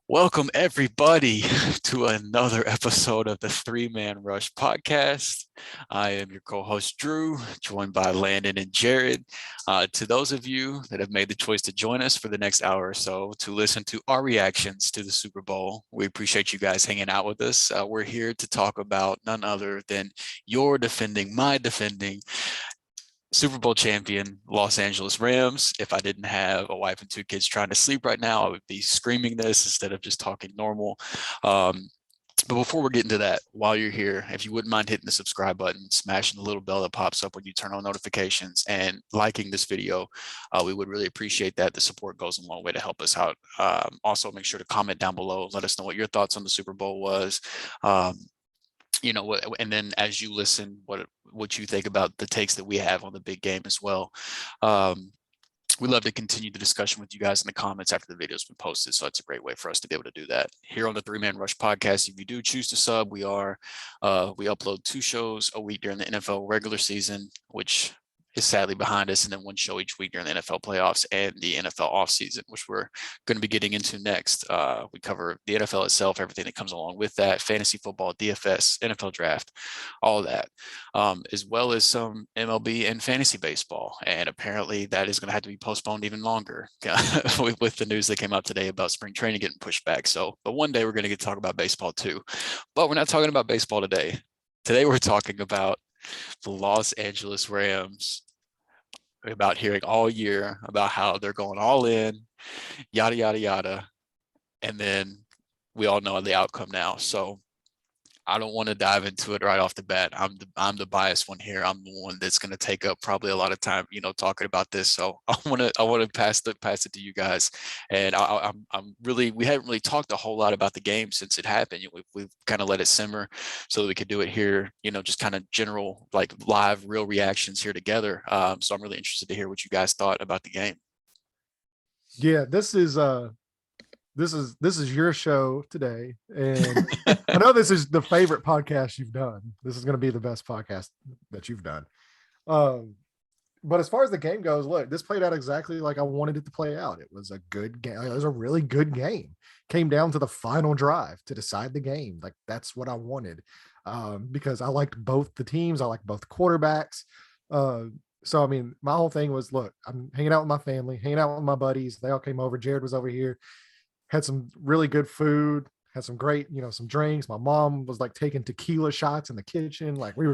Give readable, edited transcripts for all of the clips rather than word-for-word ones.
Welcome, everybody, to another episode of the Three Man Rush podcast. I am your co host, Drew, joined by Landon and Jared. To those of you that have made the choice to join us for the next hour or so to listen to our reactions to the Super Bowl, we appreciate you guys hanging out with us. We're here to talk about none other than your defending, my defending Super Bowl champion Los Angeles Rams. If I didn't have a wife and two kids trying to sleep right now, I would be screaming this instead of just talking normal. But before we get into that, while you're here, if you wouldn't mind hitting the subscribe button, smashing the little bell that pops up when you turn on notifications, and liking this video, we would really appreciate that. The support goes a long way to help us out. Also, make sure to comment down below. Let us know what your thoughts on the Super Bowl was. And then as you listen, what you think about the takes that we have on the big game as well. We love to continue the discussion with you guys in the comments after the video's been posted. So it's a great way for us to be able to do that here on the Three Man Rush podcast. If you do choose to sub, we upload 2 shows a week during the NFL regular season, which is sadly behind us, and then 1 show each week during the NFL playoffs and the NFL offseason, which we're going to be getting into next. We cover the NFL itself, everything that comes along with that, fantasy football, DFS, NFL draft, all of that, as well as some MLB and fantasy baseball. And apparently that is going to have to be postponed even longer with the news that came out today about spring training getting pushed back. But one day we're going to get to talk about baseball too. But we're not talking about baseball today. Today we're talking about the Los Angeles Rams, about hearing all year about how they're going all in, yada, yada, yada. And then we all know the outcome now. So I don't want to dive into it right off the bat. I'm the biased one here. I'm the one that's going to take up probably a lot of time, talking about this. So I want to pass it to you guys. And we haven't really talked a whole lot about the game since it happened. We've kind of let it simmer so that we could do it here. Just kind of general, like live, real reactions here together. So I'm really interested to hear what you guys thought about the game. Yeah, this is your show today, and I know this is the favorite podcast you've done. This is going to be the best podcast that you've done. But as far as the game goes, look, this played out exactly like I wanted it to play out. It was a good game. It was a really good game. Came down to the final drive to decide the game. Like that's what I wanted, because I liked both the teams. I liked both quarterbacks. So, I mean, my whole thing was, look, I'm hanging out with my family, hanging out with my buddies. They all came over. Jared was over here. Had some really good food, had some great, some drinks. My mom was like taking tequila shots in the kitchen. Like we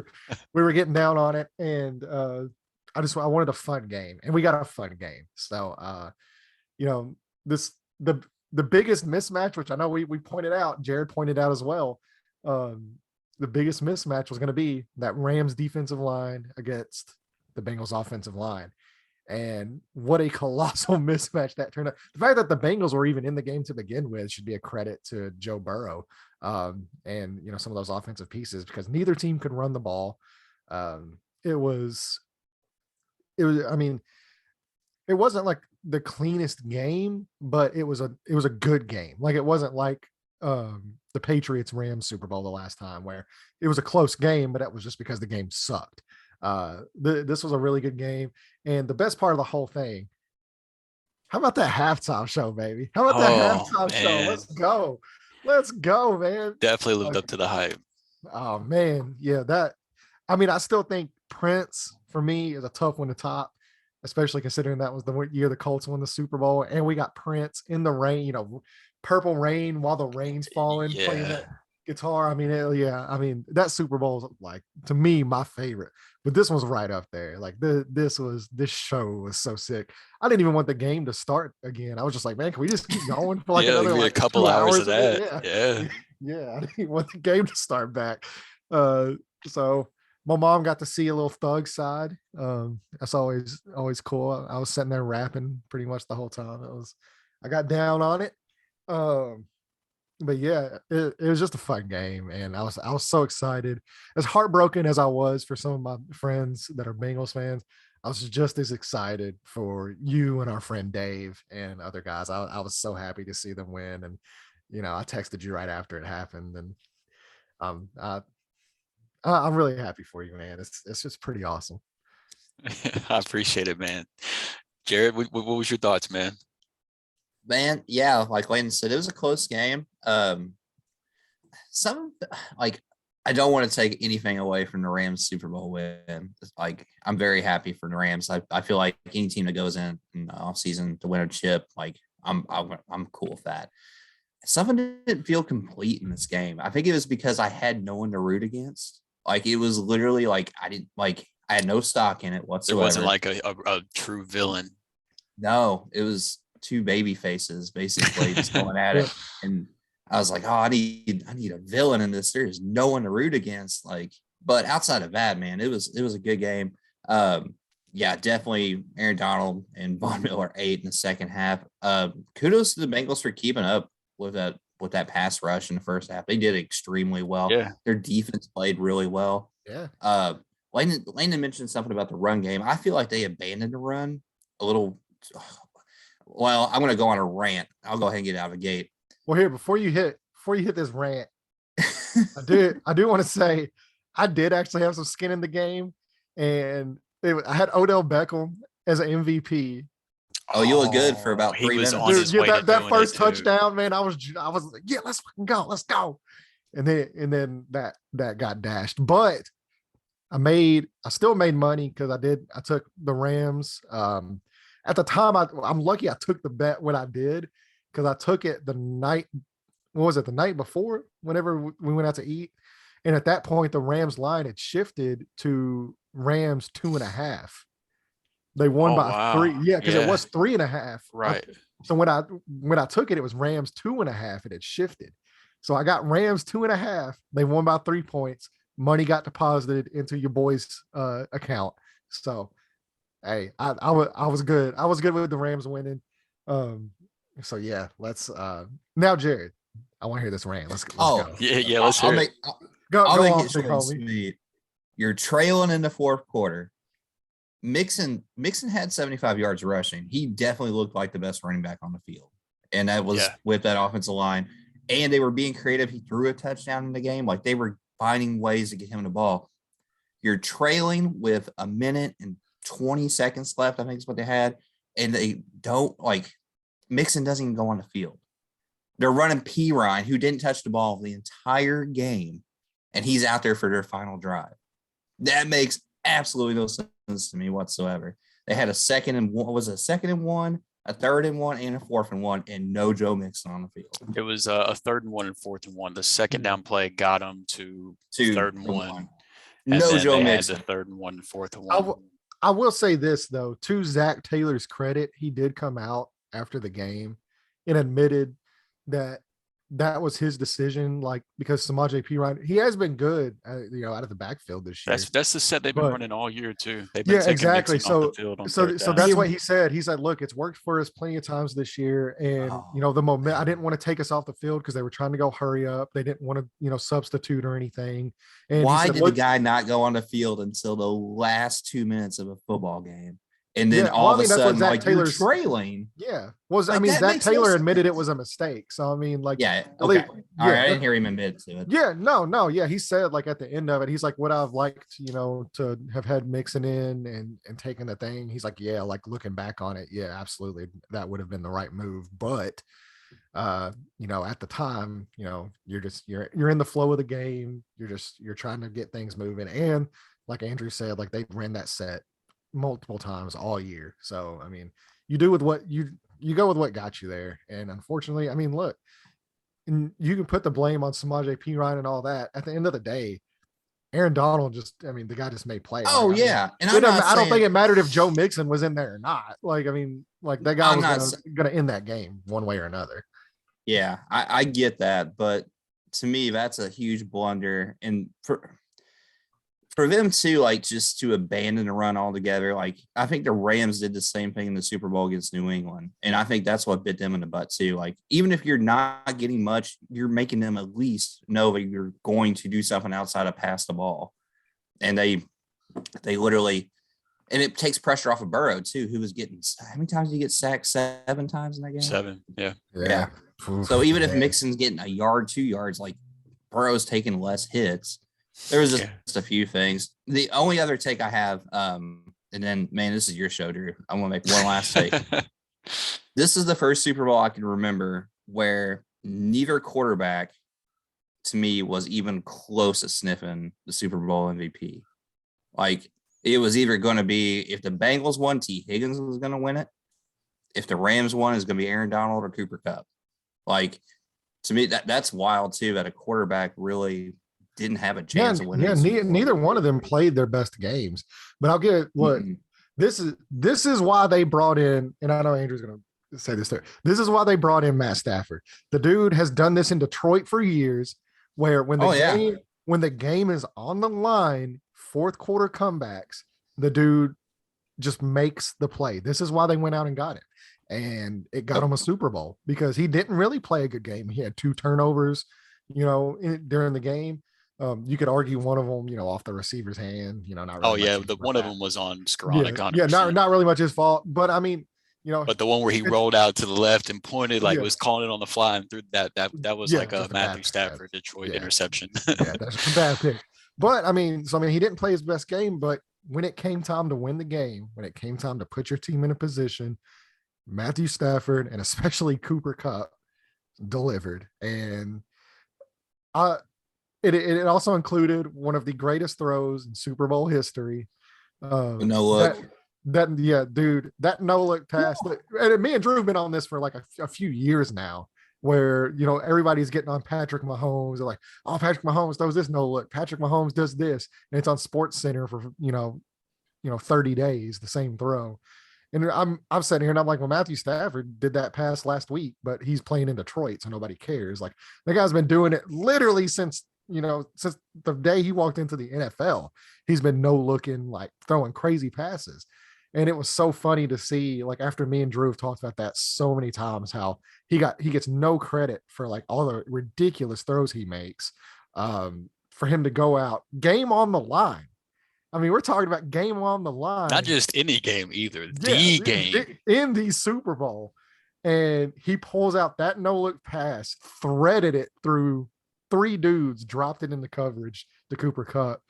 were getting down on it. And I wanted a fun game, and we got a fun game. So, the biggest mismatch, which I know we pointed out, Jared pointed out as well. The biggest mismatch was going to be that Rams defensive line against the Bengals offensive line. And what a colossal mismatch that turned out. The fact that the Bengals were even in the game to begin with should be a credit to Joe Burrow, and some of those offensive pieces, because neither team could run the ball. It was. I mean, it wasn't like the cleanest game, but it was a good game. Like it wasn't like the Patriots Rams Super Bowl the last time, where it was a close game, but that was just because the game sucked. This was a really good game, and the best part of the whole thing, how about that halftime show, baby? How about that halftime show? Let's go, man. Definitely lived up to the hype. Oh man, yeah, I still think Prince for me is a tough one to top, especially considering that was the year the Colts won the Super Bowl, and we got Prince in the rain, Purple Rain while the rain's falling, playing that guitar. That Super Bowl is, like, to me, my favorite, but this one's right up there. Like this show was so sick. I didn't even want the game to start again. I was just like, man, can we just keep going for like another a couple hours of that? Yeah. I didn't want the game to start back. So my mom got to see a little thug side. That's always cool. I was sitting there rapping pretty much the whole time. I got down on it. But yeah, it was just a fun game, and I was so excited. As heartbroken as I was for some of my friends that are Bengals fans, I was just as excited for you and our friend Dave and other guys. I was so happy to see them win, and I texted you right after it happened, and I'm really happy for you, man. It's just pretty awesome. I appreciate it, man. Jared, what was your thoughts, man? Man, yeah, like Landon said, it was a close game. Some like I don't want to take anything away from the Rams Super Bowl win. Like I'm very happy for the Rams. I feel like any team that goes in the offseason to win a chip, like I'm cool with that. Something didn't feel complete in this game. I think it was because I had no one to root against. Like it was literally like I had no stock in it whatsoever. There wasn't like a true villain. No, it was two baby faces basically just going at it. And I was like, oh, I need a villain in this. There's no one to root against. Like, but outside of that, man, it was a good game. Yeah, definitely Aaron Donald and Von Miller 8 in the second half. Kudos to the Bengals for keeping up with that pass rush in the first half. They did extremely well. Yeah. Their defense played really well. Yeah. Landon mentioned something about the run game. I feel like they abandoned the run a little. Well, I'm going to go on a rant. I'll go ahead and get out of the gate. Well, here before you hit this rant, I do want to say I did actually have some skin in the game, and I had Odell Beckham as an MVP. Oh, you look good for about 3 minutes. On his way that first touchdown, man. I was like, yeah, let's fucking go, let's go. And then that got dashed. But I still made money because I took the Rams. At the time, I'm lucky I took the bet when I did, because I took it the night before, whenever we went out to eat. And at that point, the Rams line had shifted to Rams 2.5. They won by 3. Yeah, because it was 3.5. Right. So when I took it, it was Rams 2.5. It had shifted. So I got Rams 2.5. They won by 3 points. Money got deposited into your boy's account. So, hey, I was good. I was good with the Rams winning. So yeah, let's now, Jared. I want to hear this rant. Let's go. Yeah. Let's hear it. I'll make it short and sweet. You're trailing in the fourth quarter. Mixon had 75 yards rushing. He definitely looked like the best running back on the field, and that was with that offensive line. And they were being creative. He threw a touchdown in the game. Like they were finding ways to get him the ball. You're trailing with 1 minute and 20 seconds left, I think is what they had. And they don't Mixon doesn't even go on the field. They're running P. Ryan, who didn't touch the ball the entire game, and he's out there for their final drive. That makes absolutely no sense to me whatsoever. They had a 2nd and 1, a 3rd and 1, and a 4th and 1, and no Joe Mixon on the field. It was a 3rd and 1 and 4th and 1. The second down play got them to 3rd and 1. No Joe Mixon. The 3rd and 1 and 4th and 1. I will say this though, to Zach Taylor's credit, he did come out after the game and admitted that was his decision, because Samaje Perine, he has been good, out of the backfield this year. That's the set they've been running all year too. They've been exactly. So that's what he said. He said, "Look, it's worked for us plenty of times this year, and the moment I didn't want to take us off the field because they were trying to go hurry up. They didn't want to substitute or anything." And why did the guy not go on the field until the last 2 minutes of a football game? And then all of a sudden, you're trailing. Yeah. Zach Taylor admitted it was a mistake. So, okay. All right. I didn't hear him admit to it. Yeah. No. Yeah. He said, at the end of it, he's like, would I've liked, to have had Mixon in and taken the thing. He's like, yeah, looking back on it. Yeah, absolutely. That would have been the right move. But, at the time, you're in the flow of the game. You're trying to get things moving. And like Andrew said, they ran that set multiple times all year. So you do with what you go with what got you there. And unfortunately, look, and you can put the blame on Samaje Perine and all that. At the end of the day, Aaron Donald the guy just made plays. Oh, yeah. And I don't think it mattered if Joe Mixon was in there or not. That guy was gonna end that game one way or another. Yeah, I get that, but to me, that's a huge blunder. And for them to just to abandon the run altogether, I think the Rams did the same thing in the Super Bowl against New England. And I think that's what bit them in the butt too. Even if you're not getting much, you're making them at least know that you're going to do something outside of pass the ball. And they literally, and it takes pressure off of Burrow too, who was getting, how many times did he get sacked? 7 times in that game? 7. Yeah. So even if Mixon's getting a yard, 2 yards, Burrow's taking less hits. There was just a few things. The only other take I have, and then, man, this is your show, Drew. I want to make one last take. This is the first Super Bowl I can remember where neither quarterback to me was even close to sniffing the Super Bowl MVP. Like, it was either going to be, if the Bengals won, T. Higgins was going to win it. If the Rams won, it's going to be Aaron Donald or Cooper Kupp. Like, to me, that's wild too, that a quarterback really didn't have a chance of winning. Yeah, neither one of them played their best games. But I'll get what this is why they brought in, and I know Andrew's going to say this there. This is why they brought in Matt Stafford. The dude has done this in Detroit for years, where when the game is on the line, fourth quarter comebacks, the dude just makes the play. This is why they went out and got it. And it got him a Super Bowl because he didn't really play a good game. He had 2 turnovers, during the game. You could argue one of them, off the receiver's hand, not really. Oh yeah, one of them was on Skoranek. Yeah, not really much his fault. But I mean, but the one where he rolled out to the left and pointed, was calling it on the fly and threw that was like a Matthew Stafford Detroit interception. Yeah, that's a bad pick. But I mean, he didn't play his best game, but when it came time to win the game, when it came time to put your team in a position, Matthew Stafford and especially Cooper Kupp delivered. And it also included one of the greatest throws in Super Bowl history. No look. That no look pass. And me and Drew have been on this for like a few years now, where everybody's getting on Patrick Mahomes. They're like, oh, Patrick Mahomes throws this no look. Patrick Mahomes does this, and it's on Sports Center for 30 days, the same throw. And I'm sitting here and I'm like, well, Matthew Stafford did that pass last week, but he's playing in Detroit, so nobody cares. Like, the guy's been doing it literally since the day he walked into the NFL. He's been no looking, like throwing crazy passes. And it was so funny to see, like, after me and Drew have talked about that so many times, how he gets no credit for like all the ridiculous throws he makes. For him to go out, game on the line. I mean, we're talking about game on the line. Not just any game either. The game. In the Super Bowl. And he pulls out that no-look pass, threaded it through 3 dudes, dropped it in the coverage to Cooper Kupp.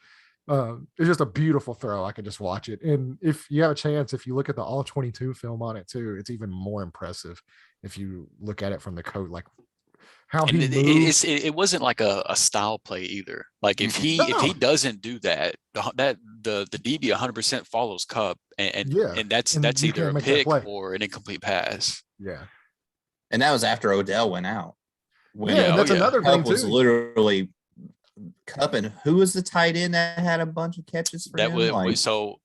It's just a beautiful throw. I could just watch it. And if you have a chance, if you look at the All 22 film on it too, it's even more impressive if you look at it from the coat, like how he moved. It wasn't like a style play either. Like if he doesn't do that the DB 100% follows Kupp, and that's either a pick or an incomplete pass. Yeah, and that was after Odell went out. That's another thing too. Was literally Kupp, and who was the tight end that had a bunch of catches for him? So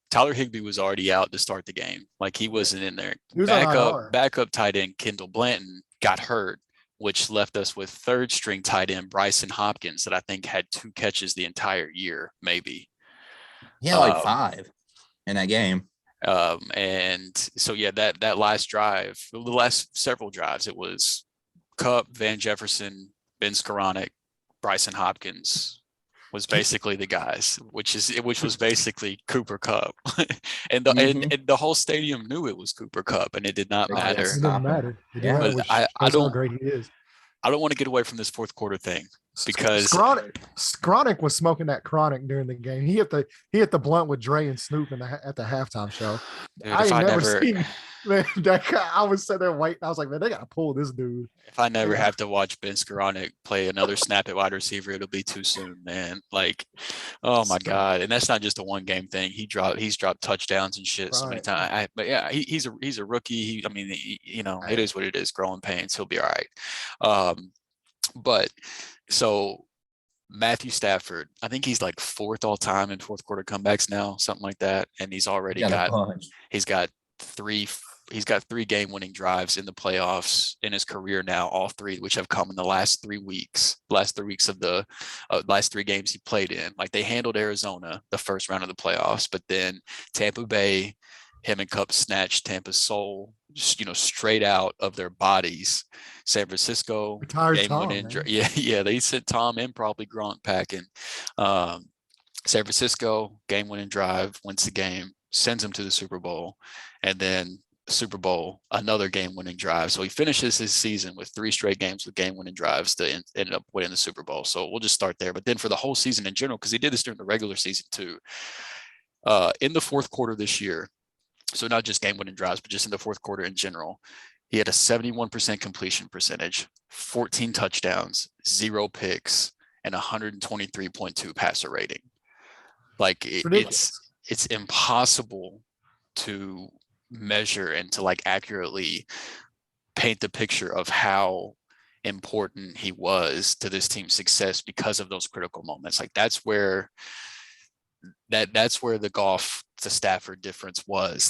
Tyler Higbee was already out to start the game. Like, he wasn't in there. Backup tight end Kendall Blanton got hurt, which left us with 3rd string tight end Bryson Hopkins, that I think had 2 catches the entire year, maybe. Yeah, like 5 in that game. And so that last drive, the last several drives, it was Kupp, Van Jefferson, Ben Skoranek, Bryson Hopkins was basically the guys, which was basically Cooper Kupp. and the whole stadium knew it was Cooper Kupp, and it did not matter. It didn't matter. I don't how great he is. I don't want to get away from this fourth quarter thing, because Skoranek was smoking that chronic during the game. He hit the blunt with Dre and Snoop at the halftime show. Dude, I never seen that guy. I was sitting there waiting. I was like, man, they gotta pull this dude. If I never have to watch Ben Skoranek play another snap at wide receiver, it'll be too soon, man. Like, oh my God. And that's not just a 1-game thing. He's dropped touchdowns and shit so many times. But yeah, he's a rookie. It is what it is. Growing pains. He'll be all right. But so Matthew Stafford, I think he's like 4th all time in fourth quarter comebacks now, something like that. And he's already he's got 3 game-winning drives in the playoffs in his career now, all 3, which have come in the last 3 weeks of the last 3 games he played in. Like, they handled Arizona the first round of the playoffs, but then Tampa Bay, him and Kupp snatched Tampa's soul, straight out of their bodies. San Francisco, they sent Tom and probably Gronk packing. San Francisco, game-winning drive, wins the game, sends him to the Super Bowl, and then Super Bowl, another game-winning drive. So he finishes his season with 3 straight games with game-winning drives to end up winning the Super Bowl. So we'll just start there. But then for the whole season in general, because he did this during the regular season too, in the fourth quarter this year, So not just game winning drives, but just in the fourth quarter in general. He had a 71% completion percentage, 14 touchdowns, 0 picks, and 123.2 passer rating. Like it's impossible to measure and to like accurately paint the picture of how important he was to this team's success because of those critical moments. Like that's where the Goff to Stafford difference was.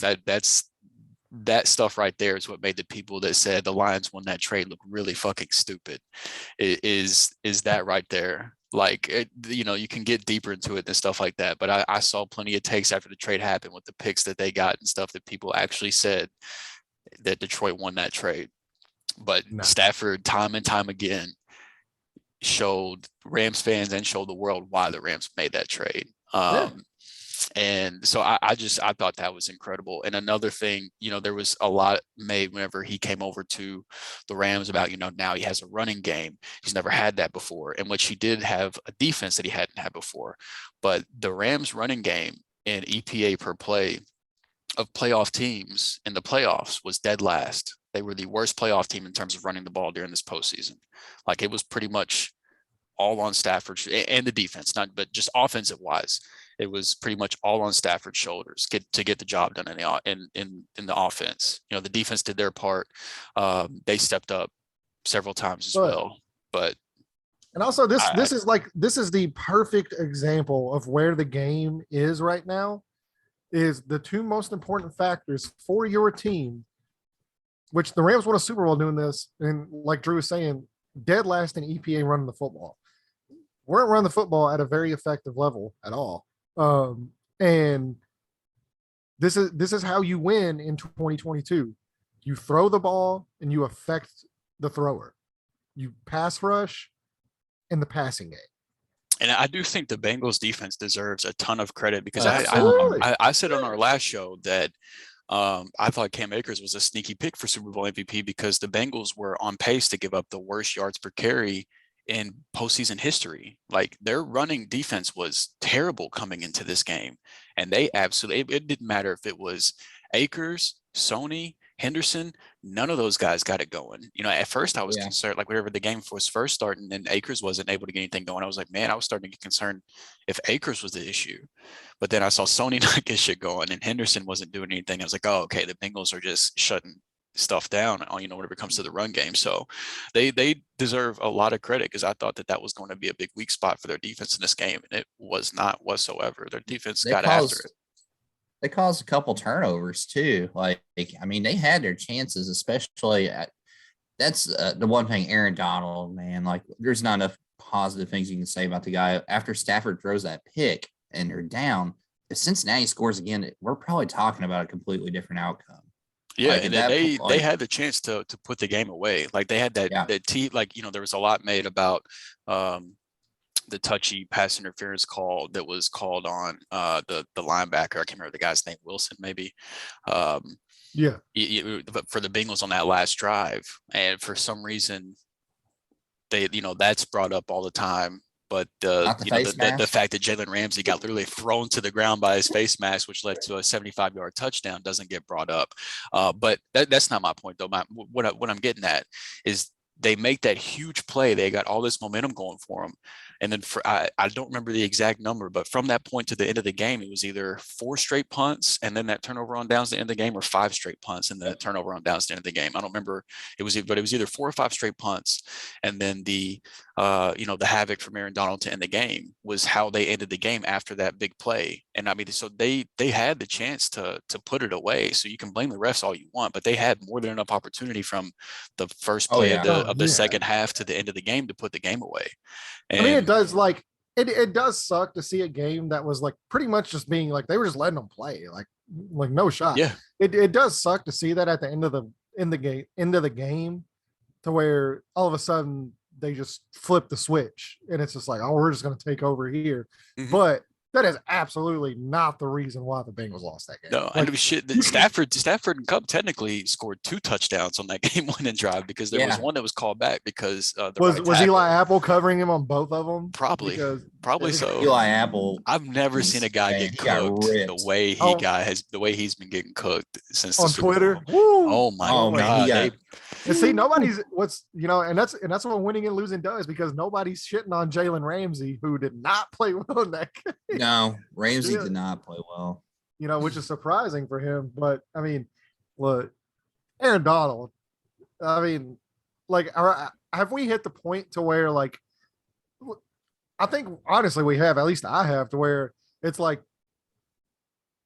That stuff right there is what made the people that said the Lions won that trade look really fucking stupid. Is that right there? Like, you can get deeper into it and stuff like that. But I saw plenty of takes after the trade happened with the picks that they got and stuff that people actually said that Detroit won that trade. But Stafford, time and time again, showed Rams fans and showed the world why the Rams made that trade. And so I thought that was incredible. And another thing, there was a lot made whenever he came over to the Rams about, now he has a running game. He's never had that before. And which he did have a defense that he hadn't had before. But the Rams running game and EPA per play of playoff teams in the playoffs was dead last. They were the worst playoff team in terms of running the ball during this postseason. Like it was pretty much all on Stafford and the defense, but just offensive wise. It was pretty much all on Stafford's shoulders to get the job done in the offense. The defense did their part. They stepped up several times as well. And also this is the perfect example of where the game is right now. Is the two most important factors for your team, which the Rams won a Super Bowl doing this, and like Drew was saying, dead last in EPA running the football. Weren't running the football at a very effective level at all. And this is how you win in 2022. You throw the ball and you affect the thrower. You pass rush in the passing game. And I do think the Bengals defense deserves a ton of credit because I said on our last show that I thought Cam Akers was a sneaky pick for Super Bowl MVP because the Bengals were on pace to give up the worst yards per carry in postseason history. Like their running defense was terrible coming into this game. And they absolutely, it didn't matter if it was Akers, Sony, Henderson, none of those guys got it going. At first I was concerned, like whenever the game was first starting and Akers wasn't able to get anything going, I was like, man, I was starting to get concerned if Akers was the issue. But then I saw Sony not get shit going and Henderson wasn't doing anything. I was like, oh, okay, the Bengals are just shutting stuff down on, whenever it comes to the run game. So they deserve a lot of credit because I thought that was going to be a big weak spot for their defense in this game. And it was not whatsoever. Their defense got after it. They caused a couple turnovers too. Like, they had their chances, especially that's the one thing, Aaron Donald, man, like there's not enough positive things you can say about the guy. After Stafford throws that pick and they're down, if Cincinnati scores again, we're probably talking about a completely different outcome. Yeah, and they had the chance to put the game away. Like they had that there was a lot made about the touchy pass interference call that was called on the linebacker. I can't remember the guy's name, Wilson maybe. But for the Bengals on that last drive, and for some reason they that's brought up all the time. But the fact that Jalen Ramsey got literally thrown to the ground by his face mask, which led to a 75-yard touchdown, doesn't get brought up. But that's not my point, though. What I'm getting at is they make that huge play. They got all this momentum going for them. And then I don't remember the exact number, but from that point to the end of the game, it was either 4 straight punts and then that turnover on downs to the end of the game, or 5 straight punts and the turnover on downs to the end of the game. I don't remember. But it was either 4 or 5 straight punts. And then the havoc from Aaron Donald to end the game was how they ended the game after that big play. And so they had the chance to put it away. So you can blame the refs all you want, but they had more than enough opportunity from the first play of the second half to the end of the game to put the game away. And it does it does suck to see a game that was like pretty much just being like they were just letting them play like no shot. Yeah, it does suck to see that at the end of the game to where all of a sudden they just flip the switch and it's just like, oh, we're just going to take over here. Mm-hmm. But That is absolutely not the reason why the Bengals lost that game. No, I know shit. Stafford and Kupp technically scored 2 touchdowns on that game-winning drive because there was one that was called back because was Eli Apple covering him on both of them? Probably so. Eli Apple. I've never seen a guy get cooked the way the way he's been getting cooked since on the Super Twitter. Bowl. Oh my god! Man, and see, nobody's and that's what winning and losing does, because nobody's shitting on Jalen Ramsey, who did not play well in that game. No, Ramsey did not play well. Which is surprising for him. But I mean, look, Aaron Donald. I mean, like, have we hit the point to where, like, I think honestly we have, at least I have, to where it's like,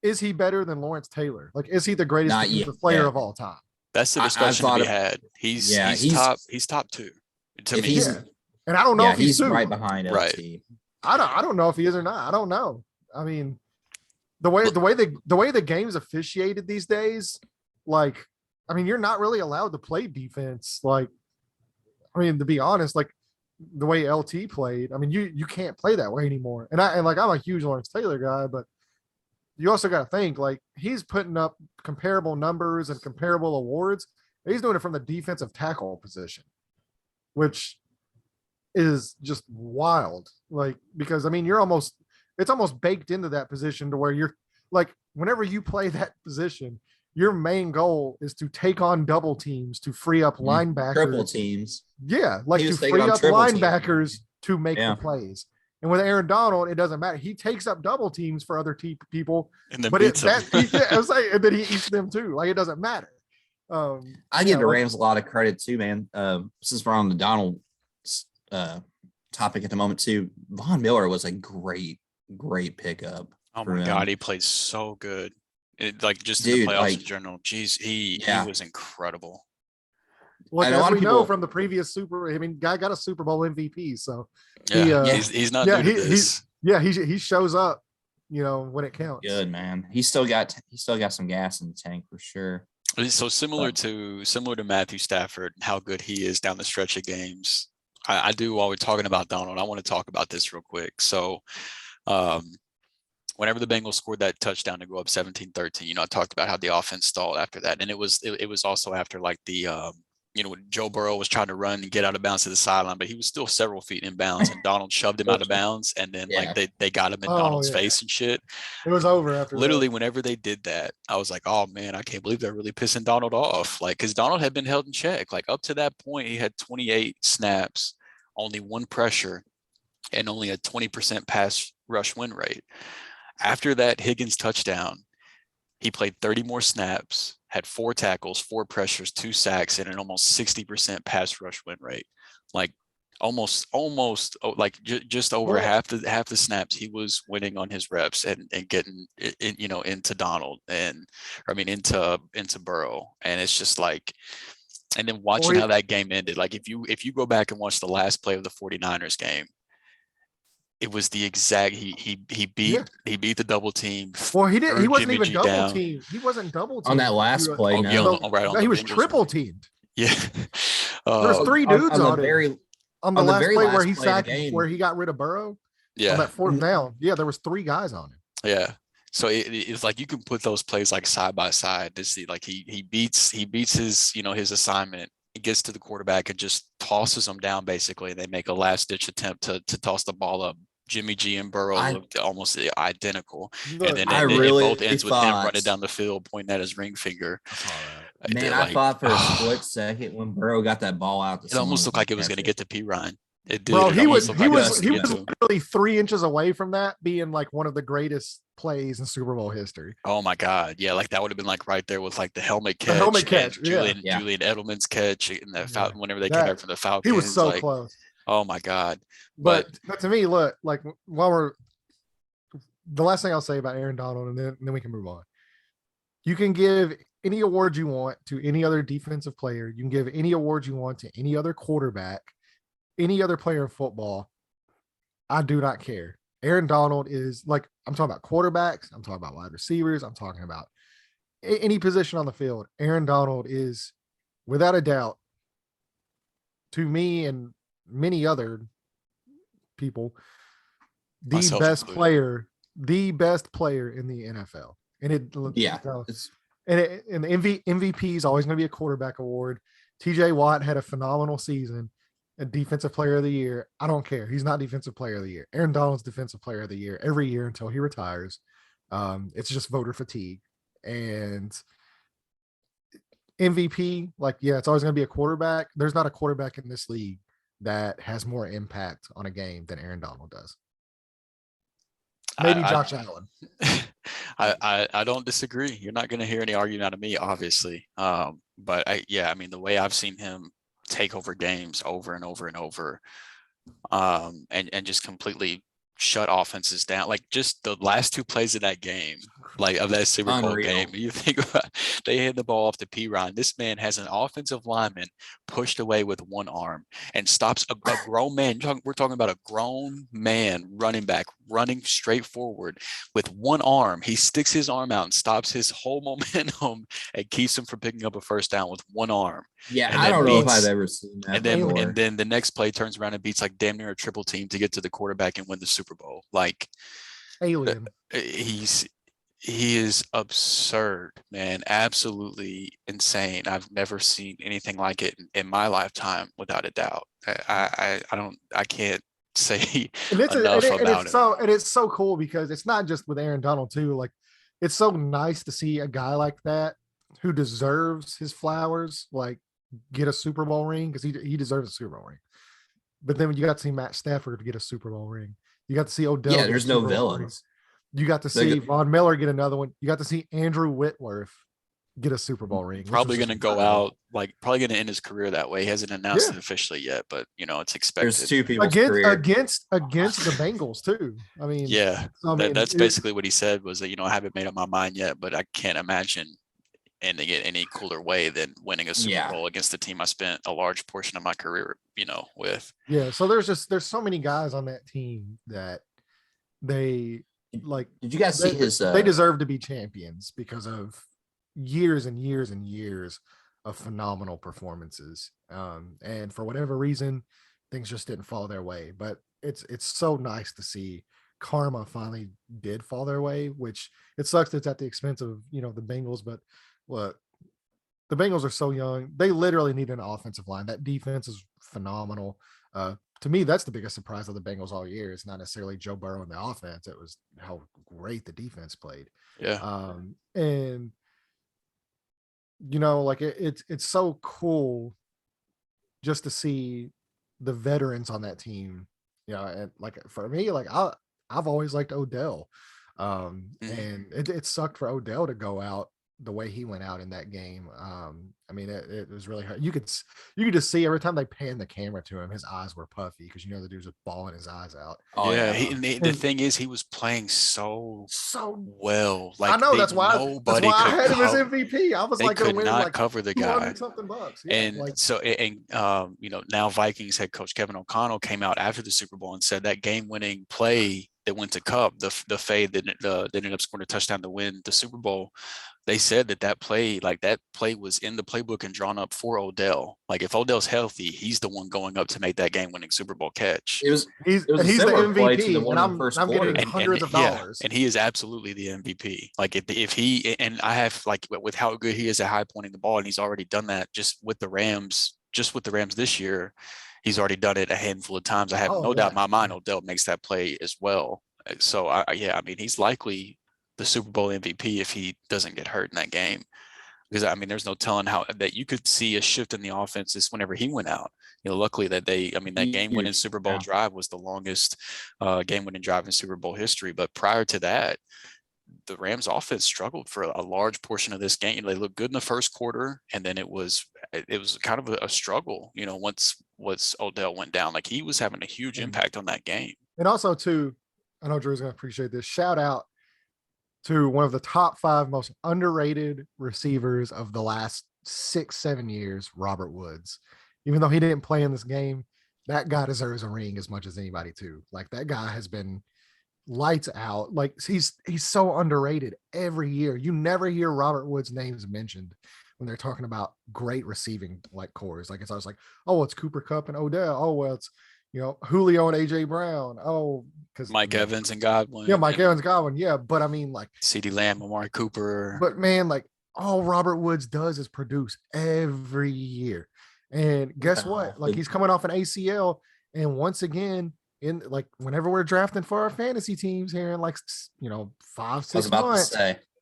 is he better than Lawrence Taylor? Like, is he the greatest defensive player of all time? That's the discussion to be had. He's top 2 to me. And I don't know if he's right behind LT. Right. I don't know if he is or not. I don't know. I mean, the way the game's officiated these days, like, I mean, you're not really allowed to play defense. Like, I mean, to be honest, like the way LT played, I mean, you can't play that way anymore. And I'm a huge Lawrence Taylor guy, but you also got to think, like, he's putting up comparable numbers and comparable awards. He's doing it from the defensive tackle position, which is just wild. Like, because I mean, it's almost baked into that position to where you're like, whenever you play that position, your main goal is to take on double teams to free up linebackers. Triple teams. Yeah, like to free up linebackers to make the plays. And with Aaron Donald, it doesn't matter. He takes up double teams for other people, and then but and then he eats them too. Like, it doesn't matter. I give the Rams a lot of credit too, man. Since we're on the Donald topic at the moment too, Von Miller was a great pickup. Oh my god, he played so good. Just in the playoffs in general. Jeez, he was incredible. Well, as we know from the previous guy got a Super Bowl MVP, so he's not new to this. He shows up, when it counts. Good, man. He's still got some gas in the tank for sure. So similar to Matthew Stafford, how good he is down the stretch of games. I do, while we're talking about Donald, I want to talk about this real quick. So whenever the Bengals scored that touchdown to go up 17-13, I talked about how the offense stalled after that. And it was also after, like, the Joe Burrow was trying to run and get out of bounds to the sideline, but he was still several feet in bounds, and Donald shoved him out of bounds, and then they got him in Donald's face and shit. It was over after literally that. Whenever they did that, I was like, oh man, I can't believe they're really pissing Donald off. Like, because Donald had been held in check. Like, up to that point, he had 28 snaps, only 1 pressure, and only a 20% pass rush win rate. After that Higgins touchdown, he played 30 more snaps, had 4 tackles, 4 pressures, 2 sacks, and an almost 60% pass rush win rate. Like, almost like just over half the snaps he was winning on his reps and getting into Donald into Burrow. And it's just like, and then watching how that game ended. Like, if you go back and watch the last play of the 49ers game, it was the exact he beat the double team. Well, he wasn't even double teamed. He wasn't double teamed on that last play. He was triple teamed. Yeah, there's 3 dudes on the last play where he sacked, where he got rid of Burrow. Yeah, on that 4th down. Yeah, there was 3 guys on him. Yeah, so it's like you can put those plays like side by side to see, like, he beats his his assignment. He gets to the quarterback and just tosses him down basically. They make a last ditch attempt to toss the ball up. Jimmy G and Burrow looked almost identical. And then it both ends with him running down the field, pointing at his ring finger. Man, I thought for a split second when Burrow got that ball out. It almost looked like it was going to get to P. Ryan. It did. Well, he was literally 3 inches away from that being like one of the greatest plays in Super Bowl history. Oh my God. Yeah. Like, that would have been like right there with like the helmet catch. Julian Edelman's catch and that whenever they came back from the Falcons. He was so close. Oh my God. But to me, look, like, the last thing I'll say about Aaron Donald, and then we can move on. You can give any award you want to any other defensive player. You can give any award you want to any other quarterback, any other player in football. I do not care. Aaron Donald is, like, I'm talking about quarterbacks. I'm talking about wide receivers. I'm talking about any position on the field. Aaron Donald is, without a doubt, to me and many other people, the best player the best player in the NFL. And Yeah. And the MVP is always going to be a quarterback award. TJ Watt had a phenomenal season, a defensive player of the year. I don't care. He's not defensive player of the year. Aaron Donald's defensive player of the year every year until he retires. It's just voter fatigue. And MVP, like, yeah, it's always going to be a quarterback. There's not a quarterback in this league that has more impact on a game than Aaron Donald does. Maybe Josh Allen. I don't disagree. You're not going to hear any argument out of me, obviously. But I mean, the way I've seen him take over games over and over and over, and just completely shut offenses down. Like just the last two plays of that game, like of that Super Bowl game, you think about, they hand the ball off to P-Ryan. This man has an offensive lineman pushed away with one arm and stops a grown man. We're talking about a grown man running back running straight forward with one arm. He sticks his arm out and stops his whole momentum and keeps him from picking up a first down with one arm. Yeah, I don't know if I've ever seen that. And then the next play turns around and beats like damn near a triple team to get to the quarterback and win the Super Bowl. Like alien. He is absurd, man. Absolutely insane. I've never seen anything like it in my lifetime, without a doubt. I can't say enough about it. And it's so cool because it's not just with Aaron Donald too. Like it's so nice to see a guy like that who deserves his flowers, like get a Super Bowl ring, because he deserves a Super Bowl ring. But then when you got to see Matt Stafford get a Super Bowl ring, you got to see Odell. Yeah, there's no villains. You got to see Von Miller get another one. You got to see Andrew Whitworth get a Super Bowl ring. Probably going to go out, like probably going to end his career that way. He hasn't announced it officially yet, but you know, it's expected. There's two people against the Bengals too. I mean, yeah, that's basically what he said, was that, you know, I haven't made up my mind yet, but I can't imagine ending it any cooler way than winning a Super Bowl against the team I spent a large portion of my career, you know, with. Yeah. So there's so many guys on that team that they like. Did you guys see his? They deserve to be champions because of years and years and years of phenomenal performances. And for whatever reason, things just didn't fall their way. But it's so nice to see karma finally did fall their way, which it sucks that it's at the expense of, you know, the Bengals. But look, the Bengals are so young. They literally need an offensive line. That defense is phenomenal. To me, that's the biggest surprise of the Bengals all year. It's not necessarily Joe Burrow and the offense. It was how great the defense played. Yeah. And you know, like it's so cool just to see the veterans on that team. You know, and like for me, like I've always liked Odell. And it sucked for Odell to go out the way he went out in that game. I mean, it was really hard. You could just see every time they panned the camera to him, his eyes were puffy because, you know, the dude's just bawling his eyes out. Oh yeah. The thing is, he was playing so well. Like, I know that's why I had him as MVP. I was they like, could win not like cover the guy. Something bucks. Yeah, and like, you know, now Vikings head coach Kevin O'Connell came out after the Super Bowl and said that game-winning play that went to Kupp, the fade that ended up scoring a touchdown to win the Super Bowl. They said that play was in the playbook and drawn up for Odell. Like, if Odell's healthy, he's the one going up to make that game-winning Super Bowl catch. He's the MVP, and I'm getting hundreds of dollars. And he is absolutely the MVP. Like, if he, and I have, like, with how good he is at high pointing the ball, and he's already done that just with the Rams this year. He's already done it a handful of times. I have no doubt in my mind Odell makes that play as well. So I mean, he's likely the Super Bowl MVP if he doesn't get hurt in that game, because I mean, there's no telling how that you could see a shift in the offenses whenever he went out. You know, luckily that that game-winning Super Bowl drive was the longest game-winning drive in Super Bowl history. But prior to that, the Rams offense struggled for a large portion of this game. They looked good in the first quarter, and then it was kind of a struggle, you know, once Odell went down. Like, he was having a huge impact on that game. And also too, I know Drew's going to appreciate this. Shout out to one of the top 5 most underrated receivers of the last 6-7 years, Robert Woods. Even though he didn't play in this game, that guy deserves a ring as much as anybody too. Like, that guy has been lights out. Like, he's so underrated every year. You never hear Robert Woods' names mentioned when they're talking about great receiving like cores. Like, it's always like, oh, it's Cooper Kupp and Odell. Oh, well, it's, Julio and AJ Brown. Oh, because Mike Evans and Godwin. Yeah, Mike Evans, Godwin. Yeah, but I mean, like CeeDee Lamb, Amari Cooper. But man, like all Robert Woods does is produce every year. And guess what? Like he's coming off an ACL, and once again, in like whenever we're drafting for our fantasy teams here in like 5-6 months,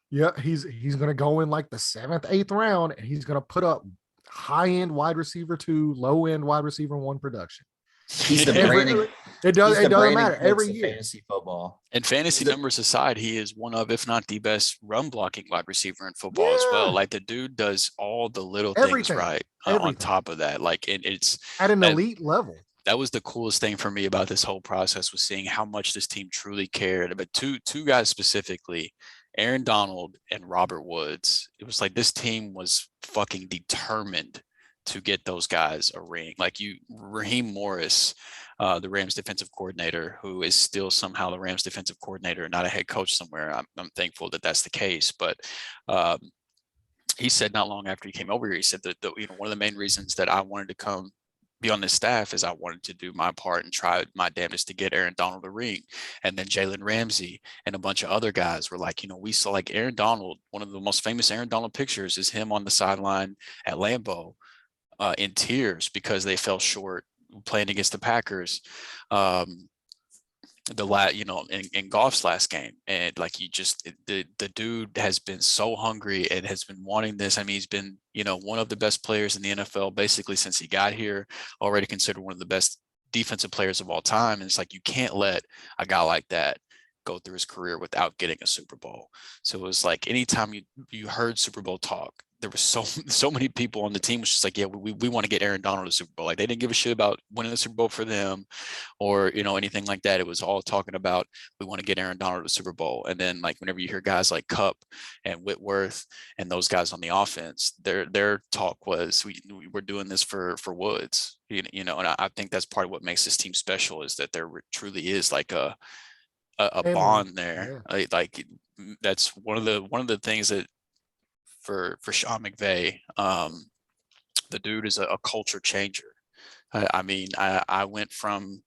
yeah, he's gonna go in like the 7th, 8th round, and he's gonna put up high-end wide receiver 2, low-end wide receiver 1 production. He's the Brandon. It doesn't matter every year. Fantasy football and fantasy numbers aside, he is one of, if not the best, run blocking wide receiver in football as well. Like the dude does all the little things right on top of that. Like it's at an elite level. That was the coolest thing for me about this whole process, was seeing how much this team truly cared. But two guys specifically, Aaron Donald and Robert Woods. It was like this team was fucking determined to get those guys a ring. Like Raheem Morris, the Rams defensive coordinator, who is still somehow the Rams defensive coordinator, not a head coach somewhere. I'm thankful that that's the case. But he said not long after he came over here, he said that one of the main reasons that I wanted to come be on this staff is I wanted to do my part and try my damnedest to get Aaron Donald a ring. And then Jalen Ramsey and a bunch of other guys were like, we saw like Aaron Donald, one of the most famous Aaron Donald pictures is him on the sideline at Lambeau in tears because they fell short playing against the Packers in Goff's last game. And like the dude has been so hungry and has been wanting this. I mean, he's been one of the best players in the NFL basically since he got here, already considered one of the best defensive players of all time. And it's like, you can't let a guy like that go through his career without getting a Super Bowl. So it was like anytime you heard Super Bowl talk, there was so many people on the team was just like, yeah, we want to get Aaron Donald a Super Bowl. Like they didn't give a shit about winning the Super Bowl for them or, anything like that. It was all talking about, we want to get Aaron Donald a Super Bowl. And then like, whenever you hear guys like Kupp and Whitworth and those guys on the offense, their talk was, we're doing this for Woods, and I think that's part of what makes this team special, is that there truly is like a bond there. Yeah. Like that's one of the things that, for Sean McVae, the dude is a culture changer. I mean, I went from,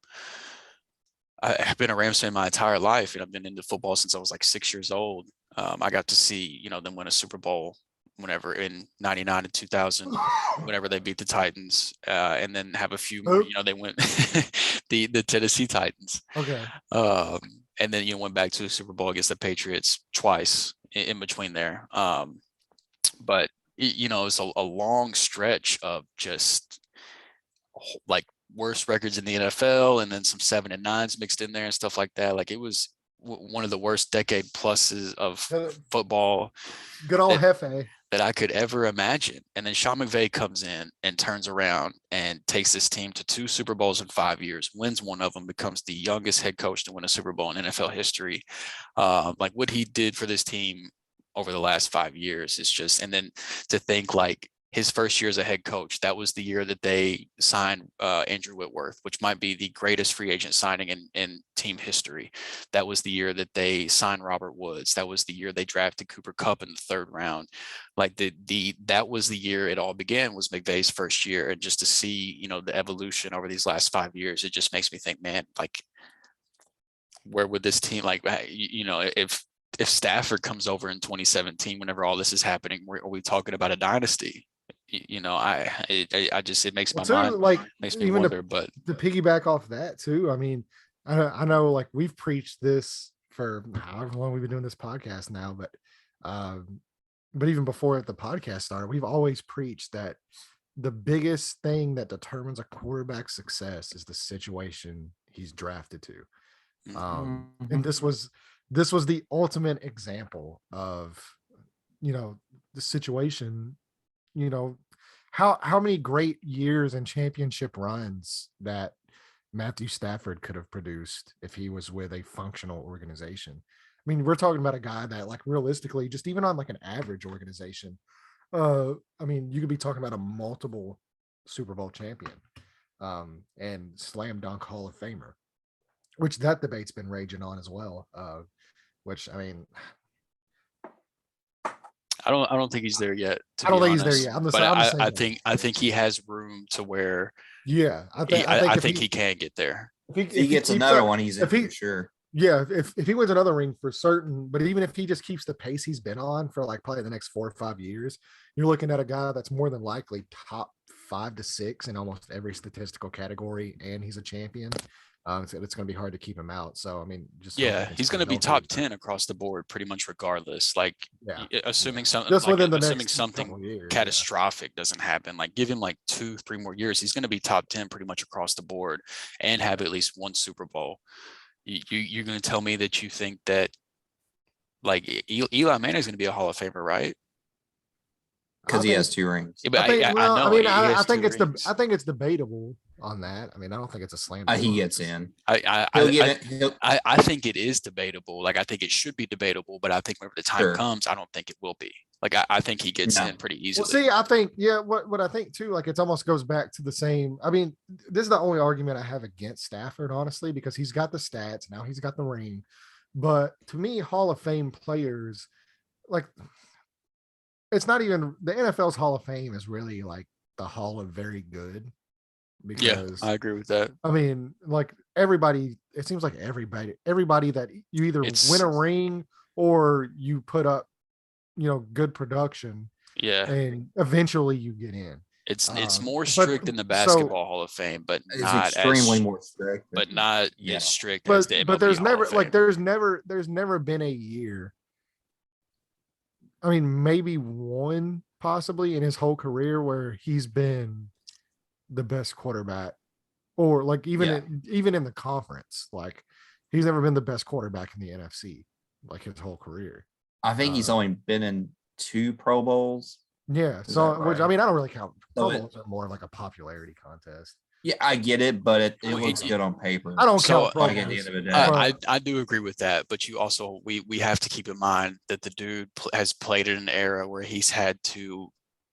I've been a Rams fan my entire life, and I've been into football since I was like 6 years old. I got to see, them win a Super Bowl whenever in 99 and 2000, whenever they beat the Titans, and then have a few more, they went the Tennessee Titans. Okay. And then, went back to the Super Bowl against the Patriots twice in between there. But it's a long stretch of just like worst records in the NFL, and then some 7-9s mixed in there and stuff like that. Like it was one of the worst decade pluses of football. Good old Hefe. That I could ever imagine. And then Sean McVay comes in and turns around and takes this team to 2 Super Bowls in 5 years, wins one of them, becomes the youngest head coach to win a Super Bowl in NFL history. Like what he did for this team over the last 5 years is just, and then to think like his first year as a head coach, that was the year that they signed Andrew Whitworth, which might be the greatest free agent signing in team history. That was the year that they signed Robert Woods. That was the year they drafted Cooper Kupp in the 3rd round. Like that was the year it all began, was McVay's first year. And just to see, the evolution over these last 5 years, it just makes me think, man, like where would this team, like, if Stafford comes over in 2017, whenever all this is happening, are we talking about a dynasty? It makes my mind, like, makes me wonder. But to piggyback off that too, I mean, I know like we've preached this for however long we've been doing this podcast now, but even before the podcast started, we've always preached that the biggest thing that determines a quarterback's success is the situation he's drafted to. And this was the ultimate example of, the situation, how many great years and championship runs that Matthew Stafford could have produced if he was with a functional organization. I mean, we're talking about a guy that, like, realistically, just even on like an average organization, I mean, you could be talking about a multiple Super Bowl champion, and slam dunk Hall of Famer, which that debate's been raging on as well. Which, I mean, I don't think he's there yet, to I don't be think he's there honest. yet. But I'm the same I way. think he has room to where Yeah, I think he can get there. If he gets keeps another up- one, he's in if he for sure. Yeah, if he wins another ring for certain, but even if he just keeps the pace he's been on for like probably the next 4 or 5 years, you're looking at a guy that's more than likely top 5 to 6 in almost every statistical category, and he's a champion. It's going to be hard to keep him out. So I mean, just hope he Yeah, can he's stay going to be healthy. top 10 across the board pretty much regardless. Like Yeah, assuming something just like within the assuming next something couple years, catastrophic doesn't happen, like give him like 2-3 more years, he's going to be top 10 pretty much across the board and have at least one Super Bowl. You're going to tell me that you think that like Eli Manning is going to be a Hall of Famer, right? Because he has 2 rings. Yeah, but I think. Well, know I mean, he I has think 2 it's rings. I think it's debatable on that. I mean, I don't think it's a slander. He gets in. I think it is debatable. Like I think it should be debatable, but I think whenever the time comes, I don't think it will be. Like I think he gets in pretty easily. Well, see, I think what I think too, like it almost goes back to the same. I mean, this is the only argument I have against Stafford, honestly, because he's got the stats now, he's got the ring. But to me, Hall of Fame players, like it's not even the NFL's Hall of Fame is really like the Hall of Very Good. Because I agree with that. I mean, like everybody, it seems like everybody that you either win a ring or you put up, good production. Yeah. And eventually you get in. It's more strict in the Basketball Hall of Fame, but it's not extremely more strict. But not as strict as the MLB but there's Hall never of Fame. like there's never been a year. I mean, maybe one possibly in his whole career where he's been the best quarterback, or like even in the conference, like he's never been the best quarterback in the NFC, like his whole career. I think he's only been in 2 Pro Bowls. Yeah, so which I mean, I don't really count. Pro Bowls are more like a popularity contest. Yeah, I get it, but it looks good on paper. I don't count Pro Bowls. At the end of the day. I do agree with that, but you also we have to keep in mind that the dude has played in an era where he's had to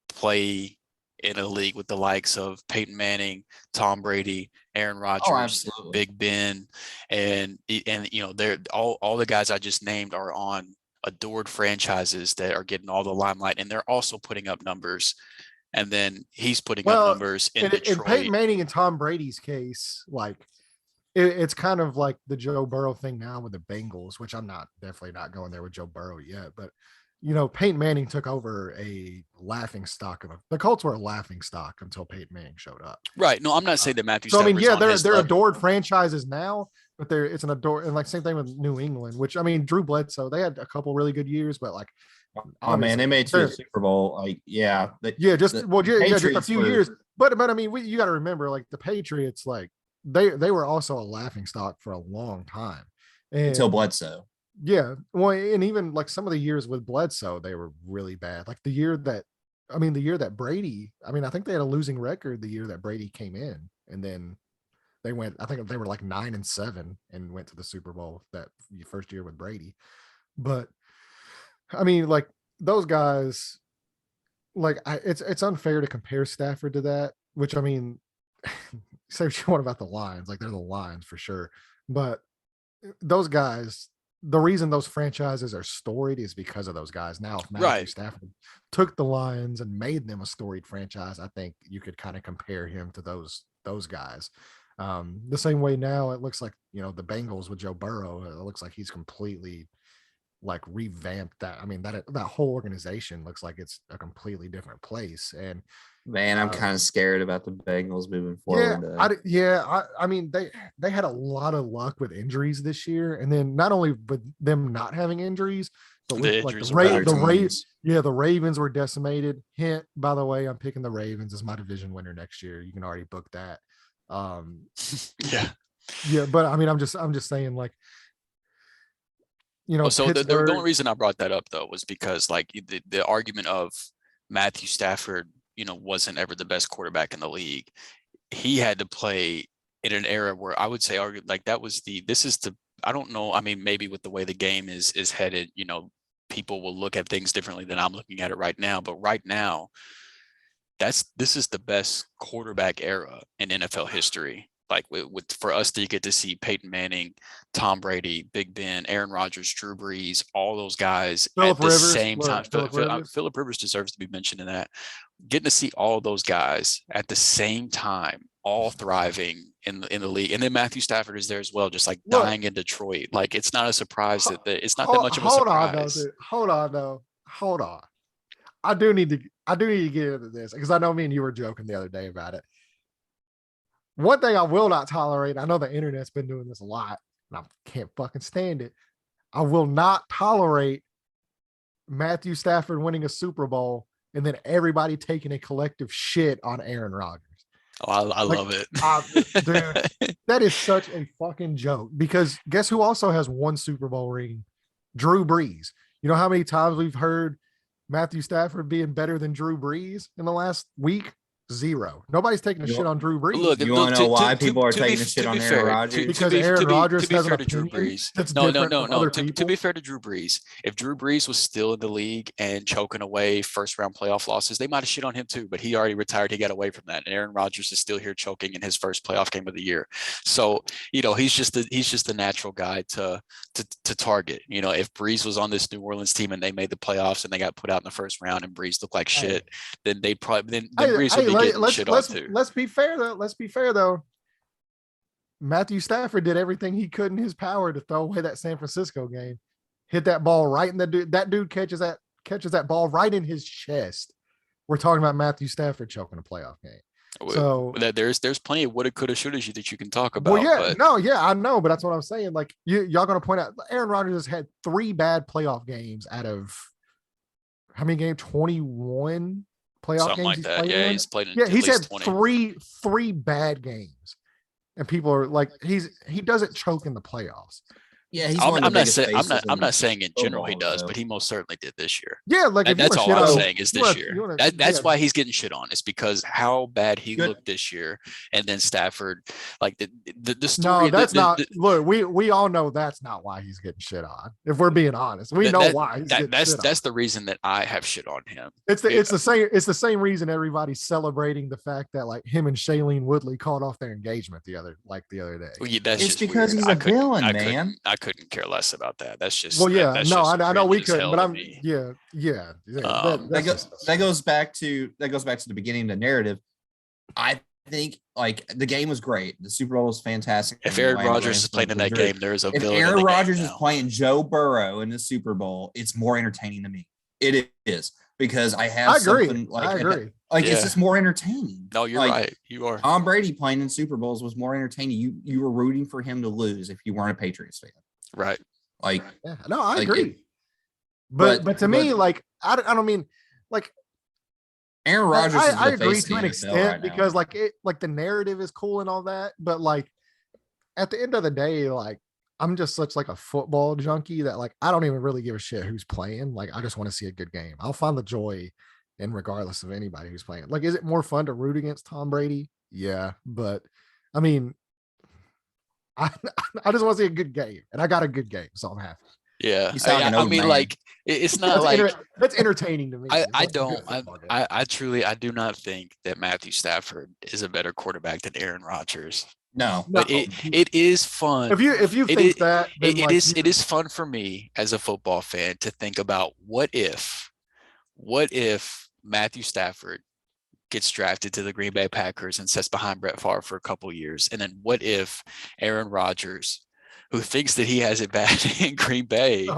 play in a league with the likes of Peyton Manning, Tom Brady, Aaron Rodgers, Big Ben, and they're all the guys I just named are on adored franchises that are getting all the limelight, and they're also putting up numbers. And then he's putting up numbers in Detroit. In Peyton Manning and Tom Brady's case, like it's kind of like the Joe Burrow thing now with the Bengals, which I'm definitely not going there with Joe Burrow yet, but Peyton Manning took over a laughing stock the Colts were a laughing stock until Peyton Manning showed up. Right. No, I'm not saying that Matthew. So I mean, they're adored franchises now, but it's an adored, and like same thing with New England, which I mean, Drew Bledsoe, they had a couple really good years, but like, oh man, they made it to the Super Bowl. Like, just a few years. But I mean, you got to remember, like the Patriots, like they were also a laughing stock for a long time until Bledsoe. Yeah, well, and even like some of the years with Bledsoe, they were really bad. Like the year that Brady, I mean, I think they had a losing record the year that Brady came in, and then they went. I think they were like 9-7 and went to the Super Bowl that first year with Brady. But I mean, like those guys, like it's unfair to compare Stafford to that. Which I mean, say what you want about the Lions, like they're the Lions for sure, but those guys. The reason those franchises are storied is because of those guys. Now, if Matthew Stafford took the Lions and made them a storied franchise, I think you could kind of compare him to those guys. The same way now it looks like, the Bengals with Joe Burrow, it looks like he's completely like revamped that. I mean, that whole organization looks like it's a completely different place. And man, I'm kind of scared about the Bengals moving forward. I mean, they had a lot of luck with injuries this year, and then not only with them not having injuries, but with the Ravens were decimated. Hint, by the way, I'm picking the Ravens as my division winner next year. You can already book that. But I mean, I'm just saying, like, So the only reason I brought that up though was because like the argument of Matthew Stafford, wasn't ever the best quarterback in the league. He had to play in an era where I would say like I don't know. I mean, maybe with the way the game is headed, people will look at things differently than I'm looking at it right now. But right now, this is the best quarterback era in NFL history. Like for us to get to see Peyton Manning, Tom Brady, Big Ben, Aaron Rodgers, Drew Brees, all those guys Phillip at the Rivers, same time. Rivers. Phillip Rivers deserves to be mentioned in that. Getting to see all those guys at the same time, all thriving in the league, and then Matthew Stafford is there as well, just like dying in Detroit. Like it's not a surprise that it's not that much of a surprise. Hold on. I do need to get into this because I know me and you were joking the other day about it. One thing I will not tolerate, I know the internet's been doing this a lot, and I can't fucking stand it. I will not tolerate Matthew Stafford winning a Super Bowl and then everybody taking a collective shit on Aaron Rodgers. Oh, I love it. Dude, that is such a fucking joke because guess who also has one Super Bowl ring? Drew Brees. You know how many times we've heard Matthew Stafford being better than Drew Brees in the last week? Zero. Nobody's taking a shit on Drew Brees. Look, you want to know why people are taking a shit on Aaron Rodgers? Because Aaron Rodgers has an Drew opinion Brees. that's No. different from other people. To be fair to Drew Brees, if Drew Brees was still in the league and choking away first round playoff losses, they might have shit on him too. But he already retired. He got away from that. And Aaron Rodgers is still here choking in his first playoff game of the year. So he's just the natural guy to target. If Brees was on this New Orleans team and they made the playoffs and they got put out in the first round and Brees looked like shit, then they probably Brees would be getting shit on too. Let's be fair though. Matthew Stafford did everything he could in his power to throw away that San Francisco game. Hit that ball right in that dude catches that ball right in his chest. We're talking about Matthew Stafford choking a playoff game. So there's plenty of woulda, coulda, shoulda that you can talk about. Well, I know, but that's what I'm saying. Like y'all gonna point out Aaron Rodgers has had 3 bad playoff games out of how many games? 21 playoff something games like that. Yeah, he's played in he's had 20. three bad games, and people are like, he doesn't choke in the playoffs. Yeah, he's I'm not saying in general he does, but he most certainly did this year. Yeah, like that's all I'm saying is this year. That's why he's getting shit on. It's because how bad he looked this year, and then Stafford, like the story. No, that's not. Look, we all know that's not why he's getting shit on. If we're being honest, we know why. That's the reason that I have shit on him. It's the same reason everybody's celebrating the fact that like him and Shailene Woodley called off their engagement the other day. Well, that's it's just because weird. he's a villain, man. I couldn't care less about that. That's just I know we couldn't, but that goes back to the beginning of the narrative. I think like the game was great. The Super Bowl was fantastic. If Aaron Rodgers is playing in that game, there's a villain. If Aaron Rodgers is playing Joe Burrow in the Super Bowl, it's more entertaining to me. It is because I agree. It's just more entertaining. No, you're right. You are. Tom Brady playing in Super Bowls was more entertaining. You were rooting for him to lose if you weren't a Patriots fan. Right. I agree. But to me, like, I don't mean like Aaron Rodgers. I agree to an extent because like the narrative is cool and all that. But like at the end of the day, like I'm just such like a football junkie that like I don't even really give a shit who's playing. Like I just want to see a good game. I'll find the joy in regardless of anybody who's playing. Like, is it more fun to root against Tom Brady? Yeah, but I mean, I just want to see a good game, and I got a good game, so I'm happy. Yeah, I mean, like it's not that's entertaining to me. I do not think that Matthew Stafford is a better quarterback than Aaron Rodgers. No, but it is fun. If you think that, it is fun for me as a football fan to think about what if Matthew Stafford gets drafted to the Green Bay Packers and sits behind Brett Favre for a couple years, and then what if Aaron Rodgers, who thinks that he has it bad in Green Bay,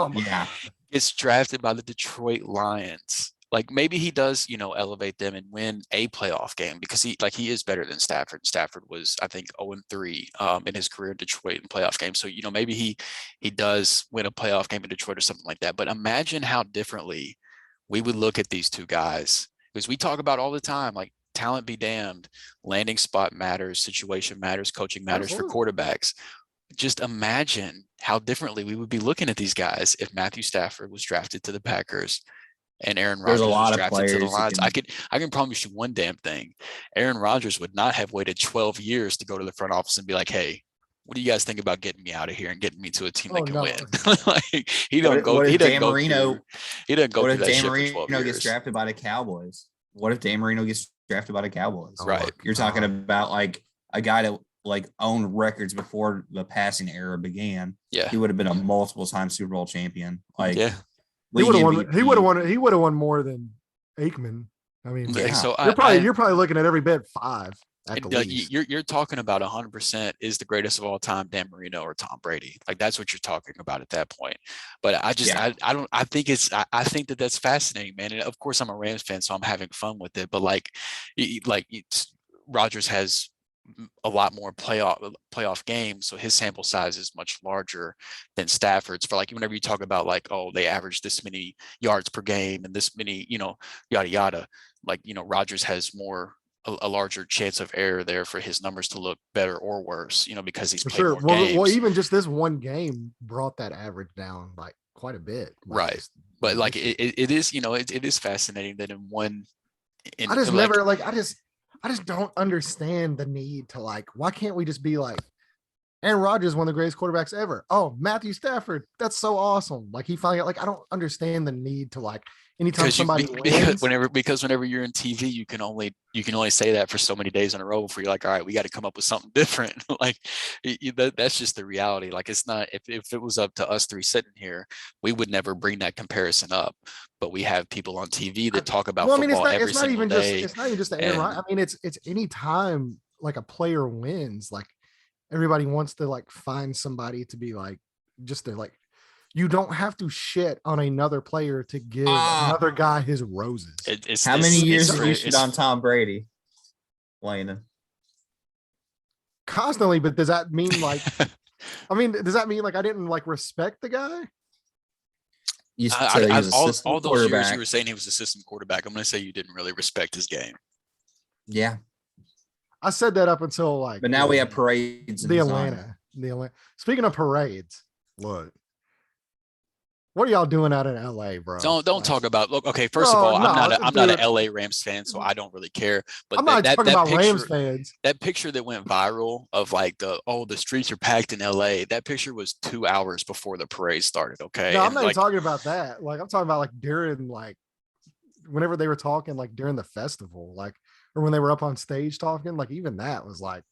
gets drafted by the Detroit Lions? Like maybe he does, elevate them and win a playoff game because he is better than Stafford. Stafford was, I think, 0-3 in his career in Detroit in playoff games. So, maybe he does win a playoff game in Detroit or something like that. But imagine how differently we would look at these two guys, because we talk about all the time, like talent be damned, landing spot matters, situation matters, coaching matters for quarterbacks. Just imagine how differently we would be looking at these guys if Matthew Stafford was drafted to the Packers and Aaron Rodgers was drafted to the Lions. I can promise you one damn thing. Aaron Rodgers would not have waited 12 years to go to the front office and be like, hey, what do you guys think about getting me out of here and getting me to a team that can win? Like he doesn't go. He doesn't go through that shit for 12 years. Gets drafted by the Cowboys? What if Dan Marino gets drafted by the Cowboys? Right. You're talking about like a guy that like owned records before the passing era began, Yeah. he would have been a multiple time Super Bowl champion. Like, yeah. He would have won. MVP. He would have won. He would have won more than Aikman. I mean, Yeah, so you're probably looking at every bit 5 at the least. You're talking about 100% is the greatest of all time, Dan Marino or Tom Brady. Like that's what you're talking about at that point. But I just I think that that's fascinating, man. And of course I'm a Rams fan, so I'm having fun with it. But like Rodgers has a lot more playoff games, so his sample size is much larger than Stafford's. For like whenever you talk about like, oh, they average this many yards per game and this many, yada yada. Like Rodgers has a larger chance of error there for his numbers to look better or worse, because he's played more games. Well, even just this one game brought that average down like quite a bit. Right. But like it is, it is fascinating that I just don't understand the need to like, why can't we just be like, Aaron Rodgers, one of the greatest quarterbacks ever. Oh, Matthew Stafford. That's so awesome. Like he finally like, I don't understand the need to like, anytime somebody wins. Because whenever you're in TV, you can only say that for so many days in a row before you're like, all right, we got to come up with something different. Like that's just the reality. Like it's not, if it was up to us 3 sitting here, we would never bring that comparison up. But we have people on TV that talk about football every single day. It's not even just Aaron Rodgers. I mean, it's any time like a player wins, like everybody wants to like find somebody to be like, just to like, you don't have to shit on another player to give another guy his roses. How many years have you shit on Tom Brady, Landon? Constantly, but does that mean like, does that mean like I didn't like respect the guy? All those years you were saying he was a system quarterback, I'm going to say you didn't really respect his game. Yeah. I said that up until like. But now we have parades. The Atlanta. Speaking of parades, look. What are y'all doing out in LA, bro? Don't talk about. Look, okay. First of all, I'm not an LA Rams fan, so I don't really care. But I'm not talking about Rams fans. That picture that went viral of like the streets are packed in LA. That picture was 2 hours before the parade started. Okay. No, I'm not even talking about that. Like I'm talking about like during like whenever they were talking like during the festival, like or when they were up on stage talking, like even that was like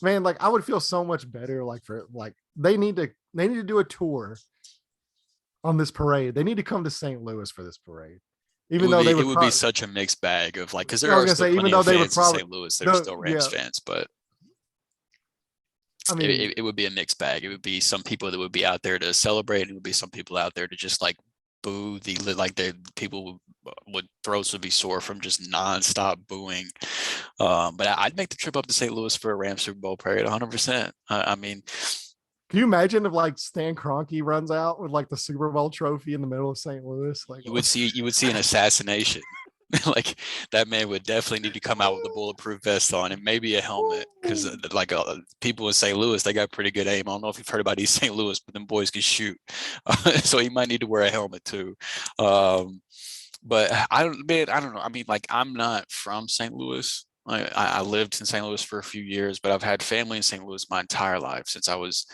man, like I would feel so much better like for like they need to do a tour on this parade. They need to come to St. Louis for this parade. It would be such a mixed bag of like, because there are still plenty of fans in St. Louis that are still Rams fans, but I mean, it would be a mixed bag. It would be some people that would be out there to celebrate, and it would be some people out there to just like boo the people would throats would be sore from just nonstop booing. But I'd make the trip up to St. Louis for a Rams Super Bowl parade 100%. I mean, can you imagine if like Stan Kroenke runs out with like the Super Bowl trophy in the middle of St. Louis? Like you would see an assassination. Like that man would definitely need to come out with a bulletproof vest on and maybe a helmet, because like people in St. Louis, they got pretty good aim. I don't know if you've heard about East St. Louis, but them boys can shoot. So he might need to wear a helmet too. But I don't know. I mean, like I'm not from St. Louis. I lived in St. Louis for a few years, but I've had family in St. Louis my entire life since I was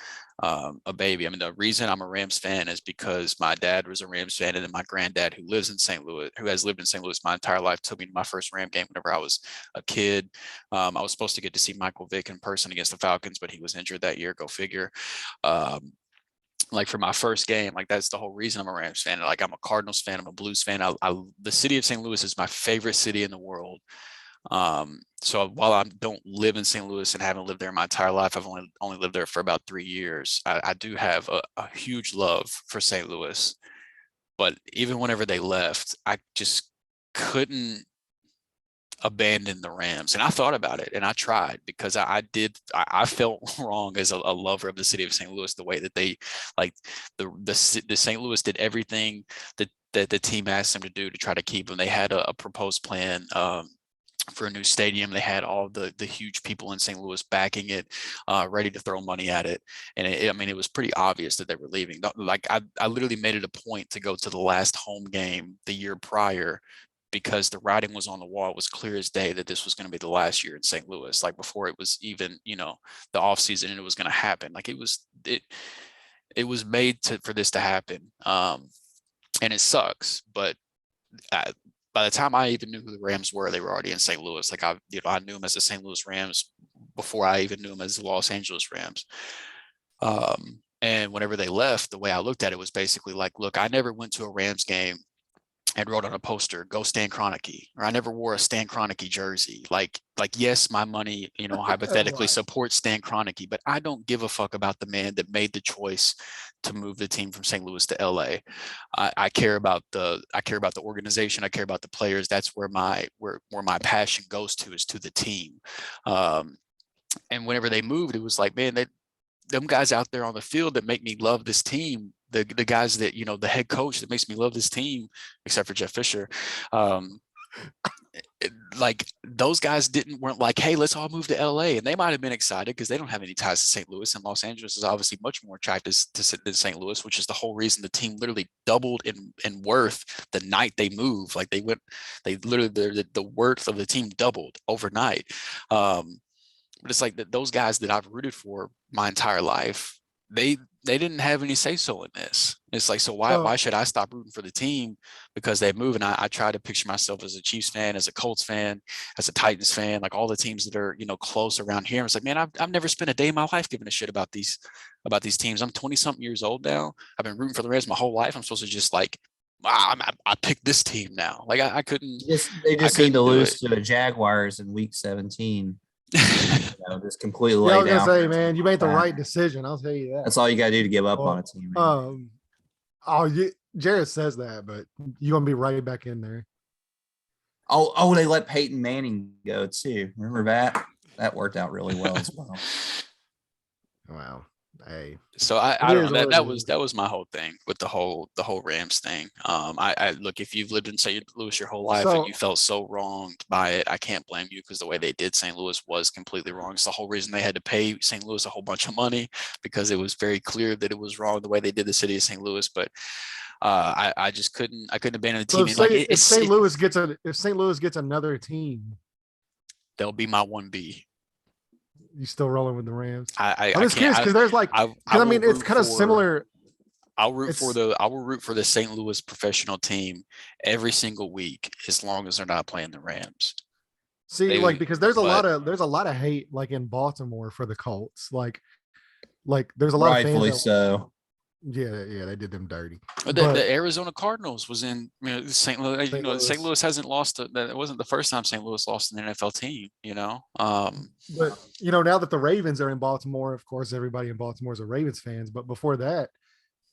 a baby. I mean, the reason I'm a Rams fan is because my dad was a Rams fan, and then my granddad, who has lived in St. Louis my entire life, took me to my first Ram game whenever I was a kid. I was supposed to get to see Michael Vick in person against the Falcons, but he was injured that year. Go figure. Like for my first game, like that's the whole reason I'm a Rams fan. Like I'm a Cardinals fan, I'm a Blues fan. The city of St. Louis is my favorite city in the world. So while I don't live in St. Louis and haven't lived there my entire life, I've only lived there for about 3 years. I do have a huge love for St. Louis, but even whenever they left, I just couldn't abandon the Rams. And I thought about it and I tried, because I felt wrong as a lover of the city of St. Louis, the way that they like the St. Louis did everything that the team asked them to do to try to keep them. They had a proposed plan for a new stadium. They had all the huge people in St. Louis backing it, ready to throw money at it. And it was pretty obvious that they were leaving. Like I literally made it a point to go to the last home game the year prior, because the writing was on the wall. It was clear as day that this was going to be the last year in St. Louis, like before it was even, the off season, and it was going to happen. Like it was made for this to happen. And it sucks, but by the time I even knew who the Rams were, they were already in St. Louis. Like I knew them as the St. Louis Rams before I even knew them as the Los Angeles Rams. And whenever they left, the way I looked at it was basically like, look, I never went to a Rams game and wrote on a poster, "Go Stan Kroenke," or I never wore a Stan Kroenke jersey. Like yes, my money, hypothetically Right. supports Stan Kroenke, but I don't give a fuck about the man that made the choice to move the team from St. Louis to LA. I care about the organization. I care about the players. That's where my passion goes to, is to the team. And whenever they moved, it was like, man, them guys out there on the field that make me love this team, the guys that, the head coach that makes me love this team, except for Jeff Fisher, like those guys weren't like, hey, let's all move to LA. And they might have been excited because they don't have any ties to St. Louis, and Los Angeles is obviously much more attractive than St. Louis, which is the whole reason the team literally doubled in worth the night they moved. Like the worth of the team doubled overnight. But it's like those guys that I've rooted for my entire life, they didn't have any say so in this. It's like, so why should I stop rooting for the team because they move? And I try to picture myself as a Chiefs fan, as a Colts fan, as a Titans fan, like all the teams that are, close around here. It's like, man, I've never spent a day in my life giving a shit about these teams. I'm 20 something years old now. I've been rooting for the Rams my whole life. I'm supposed to just like, I picked this team now. Like I couldn't. They just need to lose to the Jaguars in week 17. Just completely lay I was down. gonna say, man, you made the right decision. I'll tell you that. That's all you gotta do to give up on a team. Jared says that, but you're gonna be right back in there. Oh, they let Peyton Manning go too. Remember that? That worked out really well as well. Wow. Hey. So I don't know. That was my whole thing with the whole Rams thing. I look, if you've lived in St. Louis your whole life and you felt so wronged by it, I can't blame you, because the way they did St. Louis was completely wrong. It's the whole reason they had to pay St. Louis a whole bunch of money, because it was very clear that it was wrong the way they did the city of St. Louis. But I just couldn't abandon the team. If St. Louis gets another team, they'll be my 1B. You still rolling with the Rams? I'm just curious because there's like, it's kind of similar. I will root for the St. Louis professional team every single week, as long as they're not playing the Rams. See, because there's a lot of hate like in Baltimore for the Colts. Like there's a lot of fans. Rightfully so. Yeah, they did them dirty. The Arizona Cardinals was in St. Louis. St. Louis hasn't lost. That wasn't the first time St. Louis lost an NFL team. But now that the Ravens are in Baltimore, of course, everybody in Baltimore is a Ravens fans. But before that,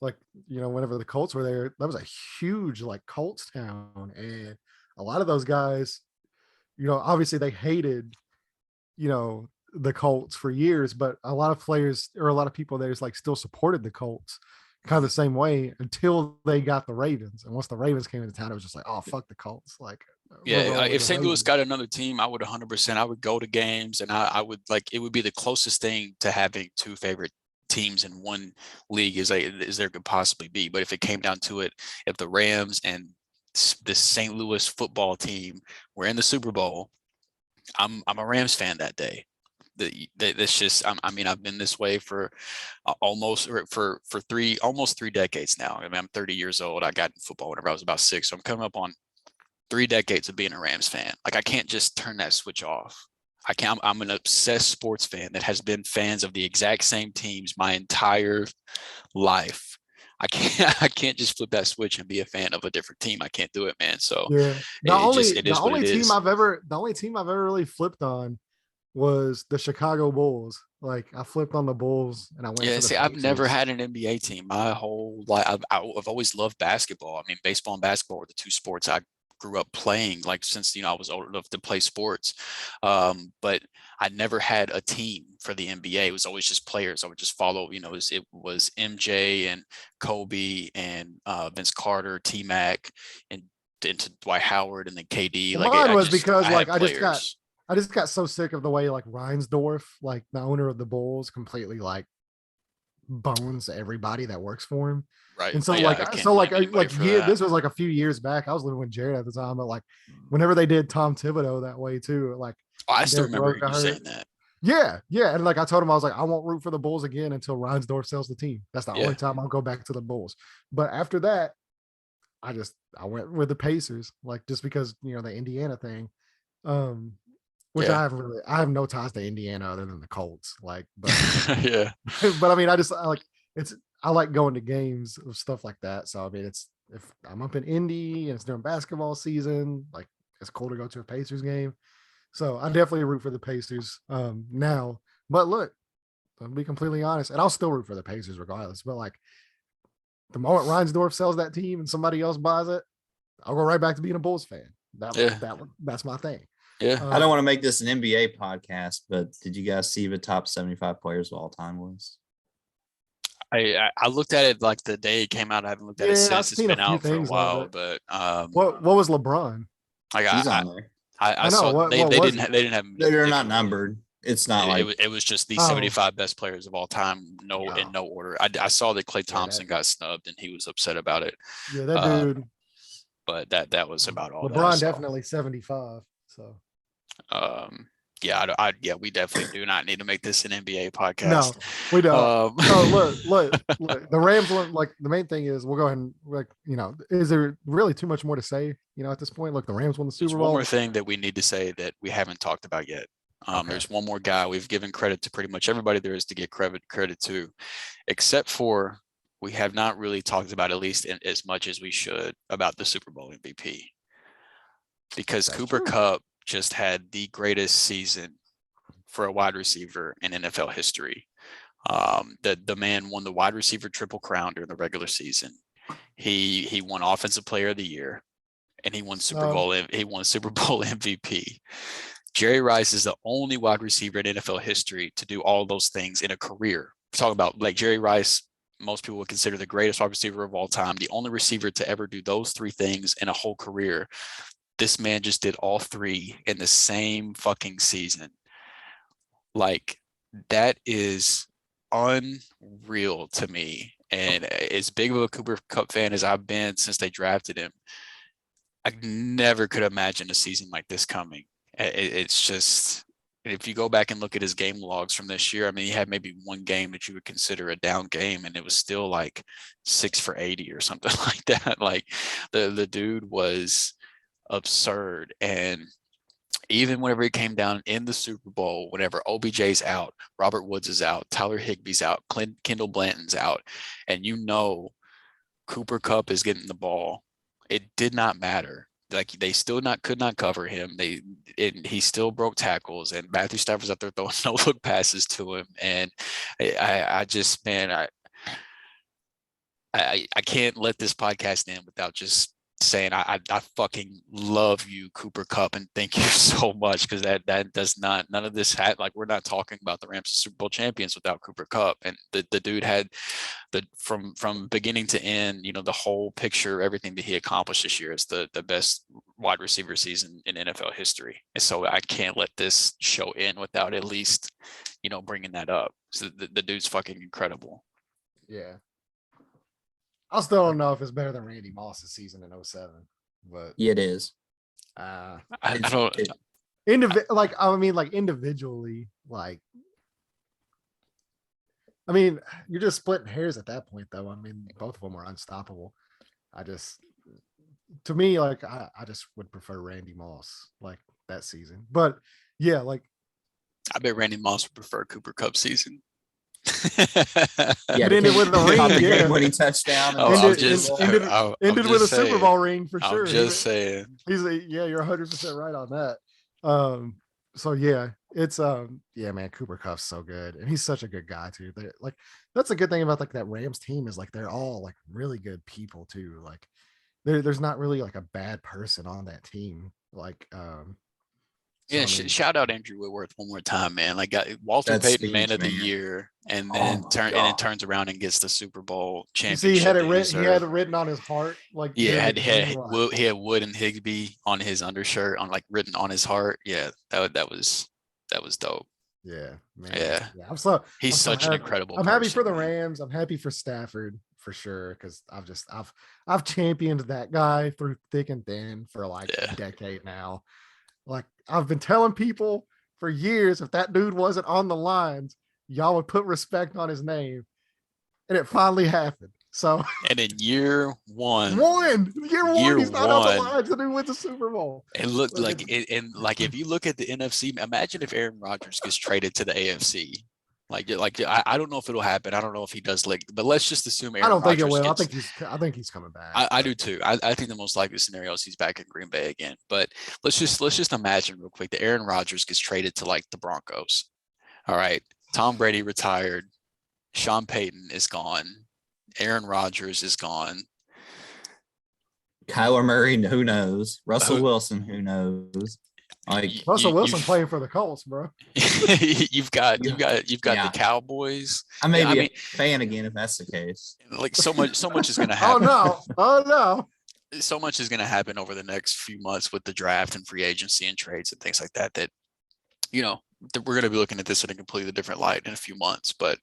whenever the Colts were there, that was a huge Colts town, and a lot of those guys, obviously they hated, the Colts for years, but a lot of players or a lot of people there still supported the Colts kind of the same way until they got the Ravens. And once the Ravens came into town, it was just like, oh, fuck the Colts. If St. Louis got another team, I would 100%, I would go to games, and I would it would be the closest thing to having two favorite teams in one league as there could possibly be. But if it came down to it, if the Rams and the St. Louis football team were in the Super Bowl, I'm a Rams fan that day. That's just, I've been this way for almost 3 decades now. I'm 30 years old. I got in football whenever I was about 6. So I'm coming up on 3 decades of being a Rams fan. I can't just turn that switch off. I'm an obsessed sports fan that has been fans of the exact same teams my entire life. I can't just flip that switch and be a fan of a different team. I can't do it, man. So yeah, the only team I've ever really flipped on was the Chicago Bulls. I flipped on the Bulls and I went. Yeah, see, I've never had an NBA team my whole life. I've always loved basketball. Baseball and basketball were the two sports I grew up playing, since I was old enough to play sports. But I never had a team for the NBA. It was always just players. I would just follow. It was MJ and Kobe and Vince Carter, T-Mac, and into Dwight Howard, and then KD. Mine was because I just got so sick of the way Reinsdorf, the owner of the Bulls, completely bones everybody that works for him. Right. And so this was a few years back. I was living with Jared at the time, but whenever they did Tom Thibodeau that way too, I still remember you saying that. Yeah. And I told him, I was I won't root for the Bulls again until Reinsdorf sells the team. That's the only time I'll go back to the Bulls. But after that, I went with the Pacers, like just because the Indiana thing. Which Yeah. I have no ties to Indiana other than the Colts. Like, but Yeah. but I mean, I like going to games of stuff like that. So I mean, if I'm up in Indy and it's during basketball season, like it's cool to go to a Pacers game. So I definitely root for the Pacers now. But look, I'll be completely honest, and I'll still root for the Pacers regardless. But like the moment Reinsdorf sells that team and somebody else buys it, I'll go right back to being a Bulls fan. That's my thing. Yeah. I don't want to make this an NBA podcast, but did you guys see the top 75 players of all time list? I looked at it like the day it came out. I haven't looked at it since. It's been out for a while, but what was LeBron? He's on there. I saw they didn't have they're not numbered. It's not it was just the 75 best players of all time, in no order. I saw that Klay Thompson got snubbed and he was upset about it. Yeah, that dude. But that was about all. LeBron definitely 75. So yeah, we definitely do not need to make this an NBA podcast. No, we don't. Look, the Rams one, like the main thing is we'll go ahead and is there really too much more to say, at this point? Look, the Rams won the Super Bowl. One more thing that we need to say that we haven't talked about yet. Okay. There's one more guy we've given credit to pretty much everybody there is to get credit to, except for we have not really talked about, at least as much as we should, about the Super Bowl MVP. Because that's Cooper Kupp just had the greatest season for a wide receiver in NFL history. The man won the wide receiver triple crown during the regular season. He won Offensive Player of the Year, and he won Super Bowl MVP. Jerry Rice is the only wide receiver in NFL history to do all those things in a career. We're talking about like Jerry Rice, most people would consider the greatest wide receiver of all time, the only receiver to ever do those three things in a whole career. This man just did all three in the same fucking season. Like, that is unreal to me. And as big of a Cooper Kupp fan as I've been since they drafted him, I never could imagine a season like this coming. It's just, if you go back and look at his game logs from this year, I mean, he had maybe one game that you would consider a down game, and it was still like 6 for 80 or something like that. Like the dude was absurd. And even whenever it came down in the Super Bowl, whenever OBJ's out, Robert Woods is out, Tyler Higbee's out, Kendall Blanton's out, and Cooper Kupp is getting the ball, it did not matter. Like, they still could not cover him. He still broke tackles, and Matthew Stafford's out there throwing no look passes to him. And I can't let this podcast end without just saying I fucking love you, Cooper Kupp, and thank you so much, because that does not, none of this like, we're not talking about the Rams Super Bowl champions without Cooper Kupp. And the dude had from beginning to end, the whole picture, everything that he accomplished this year is the best wide receiver season in NFL history. And so I can't let this show end without at least bringing that up. So the dude's fucking incredible. Yeah. I still don't know if it's better than Randy Moss's season in 07, but yeah, it is. I don't individually, you're just splitting hairs at that point, though. I mean, both of them are unstoppable. To me, I just would prefer Randy Moss that season. But yeah, I bet Randy Moss would prefer Cooper Kupp season. Yeah, ended with a ring, yeah. Winning touchdown. Ended with a Super Bowl ring for sure. I'm just saying. You're 100% right on that. So yeah, it's man, Cooper Kupp's so good, and he's such a good guy too. That's a good thing about that Rams team is they're all really good people too. There's not really a bad person on that team. Shout out Andrew Whitworth one more time, man. Walter Payton Man of the Year, and then turns around and gets the Super Bowl championship. He had it written on his heart. He had Wood and Higbee on his undershirt, written on his heart. Yeah, that was dope. Yeah, man. Yeah. He's such an incredible. I'm happy for the Rams. I'm happy for Stafford for sure, because I've championed that guy through thick and thin for a decade now. I've been telling people for years, if that dude wasn't on the lines, y'all would put respect on his name. And it finally happened. So And in year one, he's not on the line to win the Super Bowl. It looked like if you look at the NFC, imagine if Aaron Rodgers gets traded to the AFC. I don't know if it'll happen. I don't know if he does but let's just assume Aaron Rodgers think it will. I think he's coming back. I do too. I think the most likely scenario is he's back in Green Bay again. But let's just imagine real quick that Aaron Rodgers gets traded to like the Broncos. All right. Tom Brady retired. Sean Payton is gone. Aaron Rodgers is gone. Kyler Murray, who knows? Russell Wilson, who knows? Russell Wilson playing for the Colts, bro. you've got the Cowboys. I may be a fan again if that's the case. Like so much is going to happen. Oh no. So much is going to happen over the next few months with the draft and free agency and trades and things like that. That we're going to be looking at this in a completely different light in a few months. But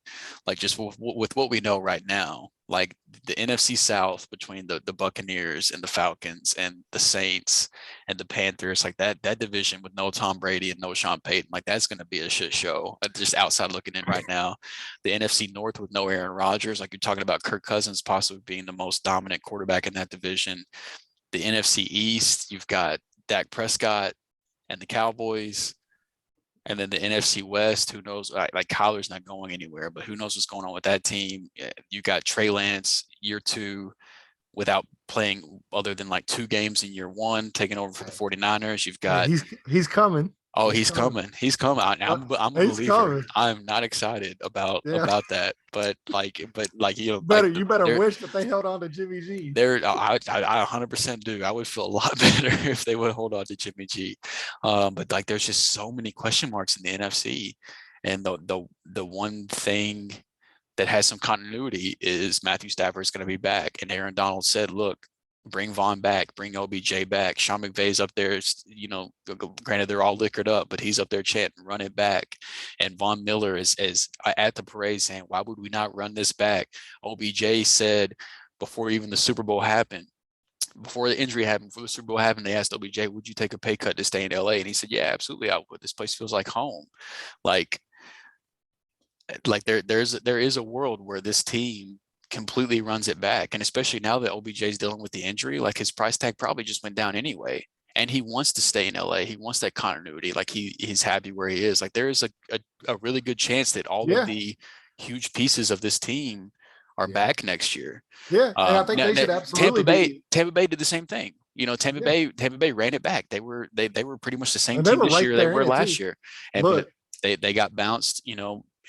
like just with what we know right now, like the NFC South between the Buccaneers and the Falcons and the Saints and the Panthers, like that division with no Tom Brady and no Sean Payton, like that's going to be a shit show. Just outside looking in right now, the NFC North with no Aaron Rodgers, like you're talking about Kirk Cousins possibly being the most dominant quarterback in that division. The NFC East, you've got Dak Prescott and the Cowboys. And then the NFC West, who knows? Like Kyler's not going anywhere, but who knows what's going on with that team? You got Trey Lance year 2 without playing other than like 2 games in year 1, taking over for the 49ers. You've got he's coming. Oh, he's coming. I'm a believer. Coming. I'm not excited about that, but you better wish that they held on to Jimmy G. I 100% do. I would feel a lot better if they would hold on to Jimmy G. But like, there's just so many question marks in the NFC, and the one thing that has some continuity is Matthew Stafford is going to be back, and Aaron Donald said, "Look, bring Vaughn back, bring OBJ back." Sean McVay's up there, granted they're all liquored up, but he's up there chanting, "Run it back." And Von Miller is at the parade saying, "Why would we not run this back?" OBJ said before even the Super Bowl happened, before the injury happened, before the Super Bowl happened, they asked OBJ, "Would you take a pay cut to stay in LA?" And he said, "Yeah, absolutely I would. This place feels like home." Like there is a world where this team completely runs it back, and especially now that OBJ is dealing with the injury, like his price tag probably just went down anyway, and he wants to stay in LA. He wants that continuity. Like he's happy where he is. Like there is a really good chance that all of the huge pieces of this team are back next year. Yeah, and I think they should absolutely. Tampa Bay did the same thing. Tampa Bay ran it back. They were pretty much the same team this year they were last year, and but they got bounced.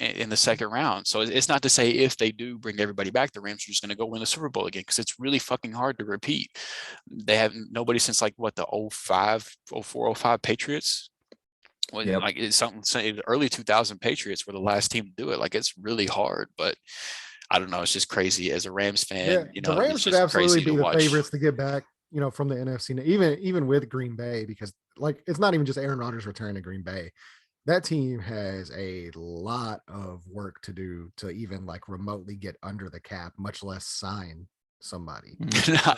In the second round. So it's not to say if they do bring everybody back, the Rams are just going to go win the Super Bowl again, because it's really fucking hard to repeat. They have nobody since like the 04 Patriots. Well, like it's something saying the early 2000 Patriots were the last team to do it. Like it's really hard, but I don't know. It's just crazy as a Rams fan. The Rams should absolutely be the favorites to get back, from the NFC, even with Green Bay, because like it's not even just Aaron Rodgers returning to Green Bay. That team has a lot of work to do to even like remotely get under the cap, much less sign somebody.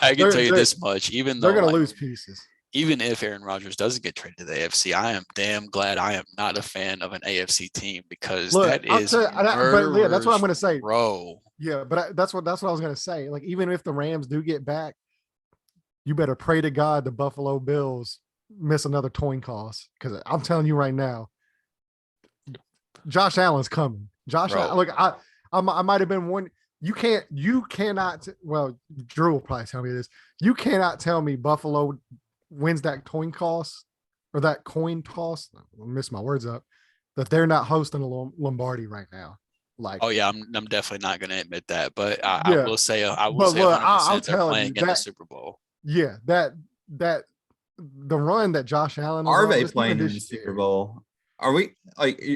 I can tell you this much, even though they're going to lose pieces. Even if Aaron Rodgers doesn't get traded to the AFC, I am damn glad I am not a fan of an AFC team, because that's what I'm going to say, bro. Yeah, but that's what I was going to say. Like, even if the Rams do get back, you better pray to God the Buffalo Bills miss another coin toss, because I'm telling you right now, Josh Allen's coming. Look, I might have been one. You cannot. Well, Drew will probably tell me this. You cannot tell me Buffalo wins that coin toss or that coin toss. I'll miss my words up. That they're not hosting a Lombardi right now. Like, oh yeah, I'm definitely not going to admit that, but I will say 100% they're playing in the Super Bowl. Yeah, that the run that Josh Allen are they playing in the Super Bowl? Are we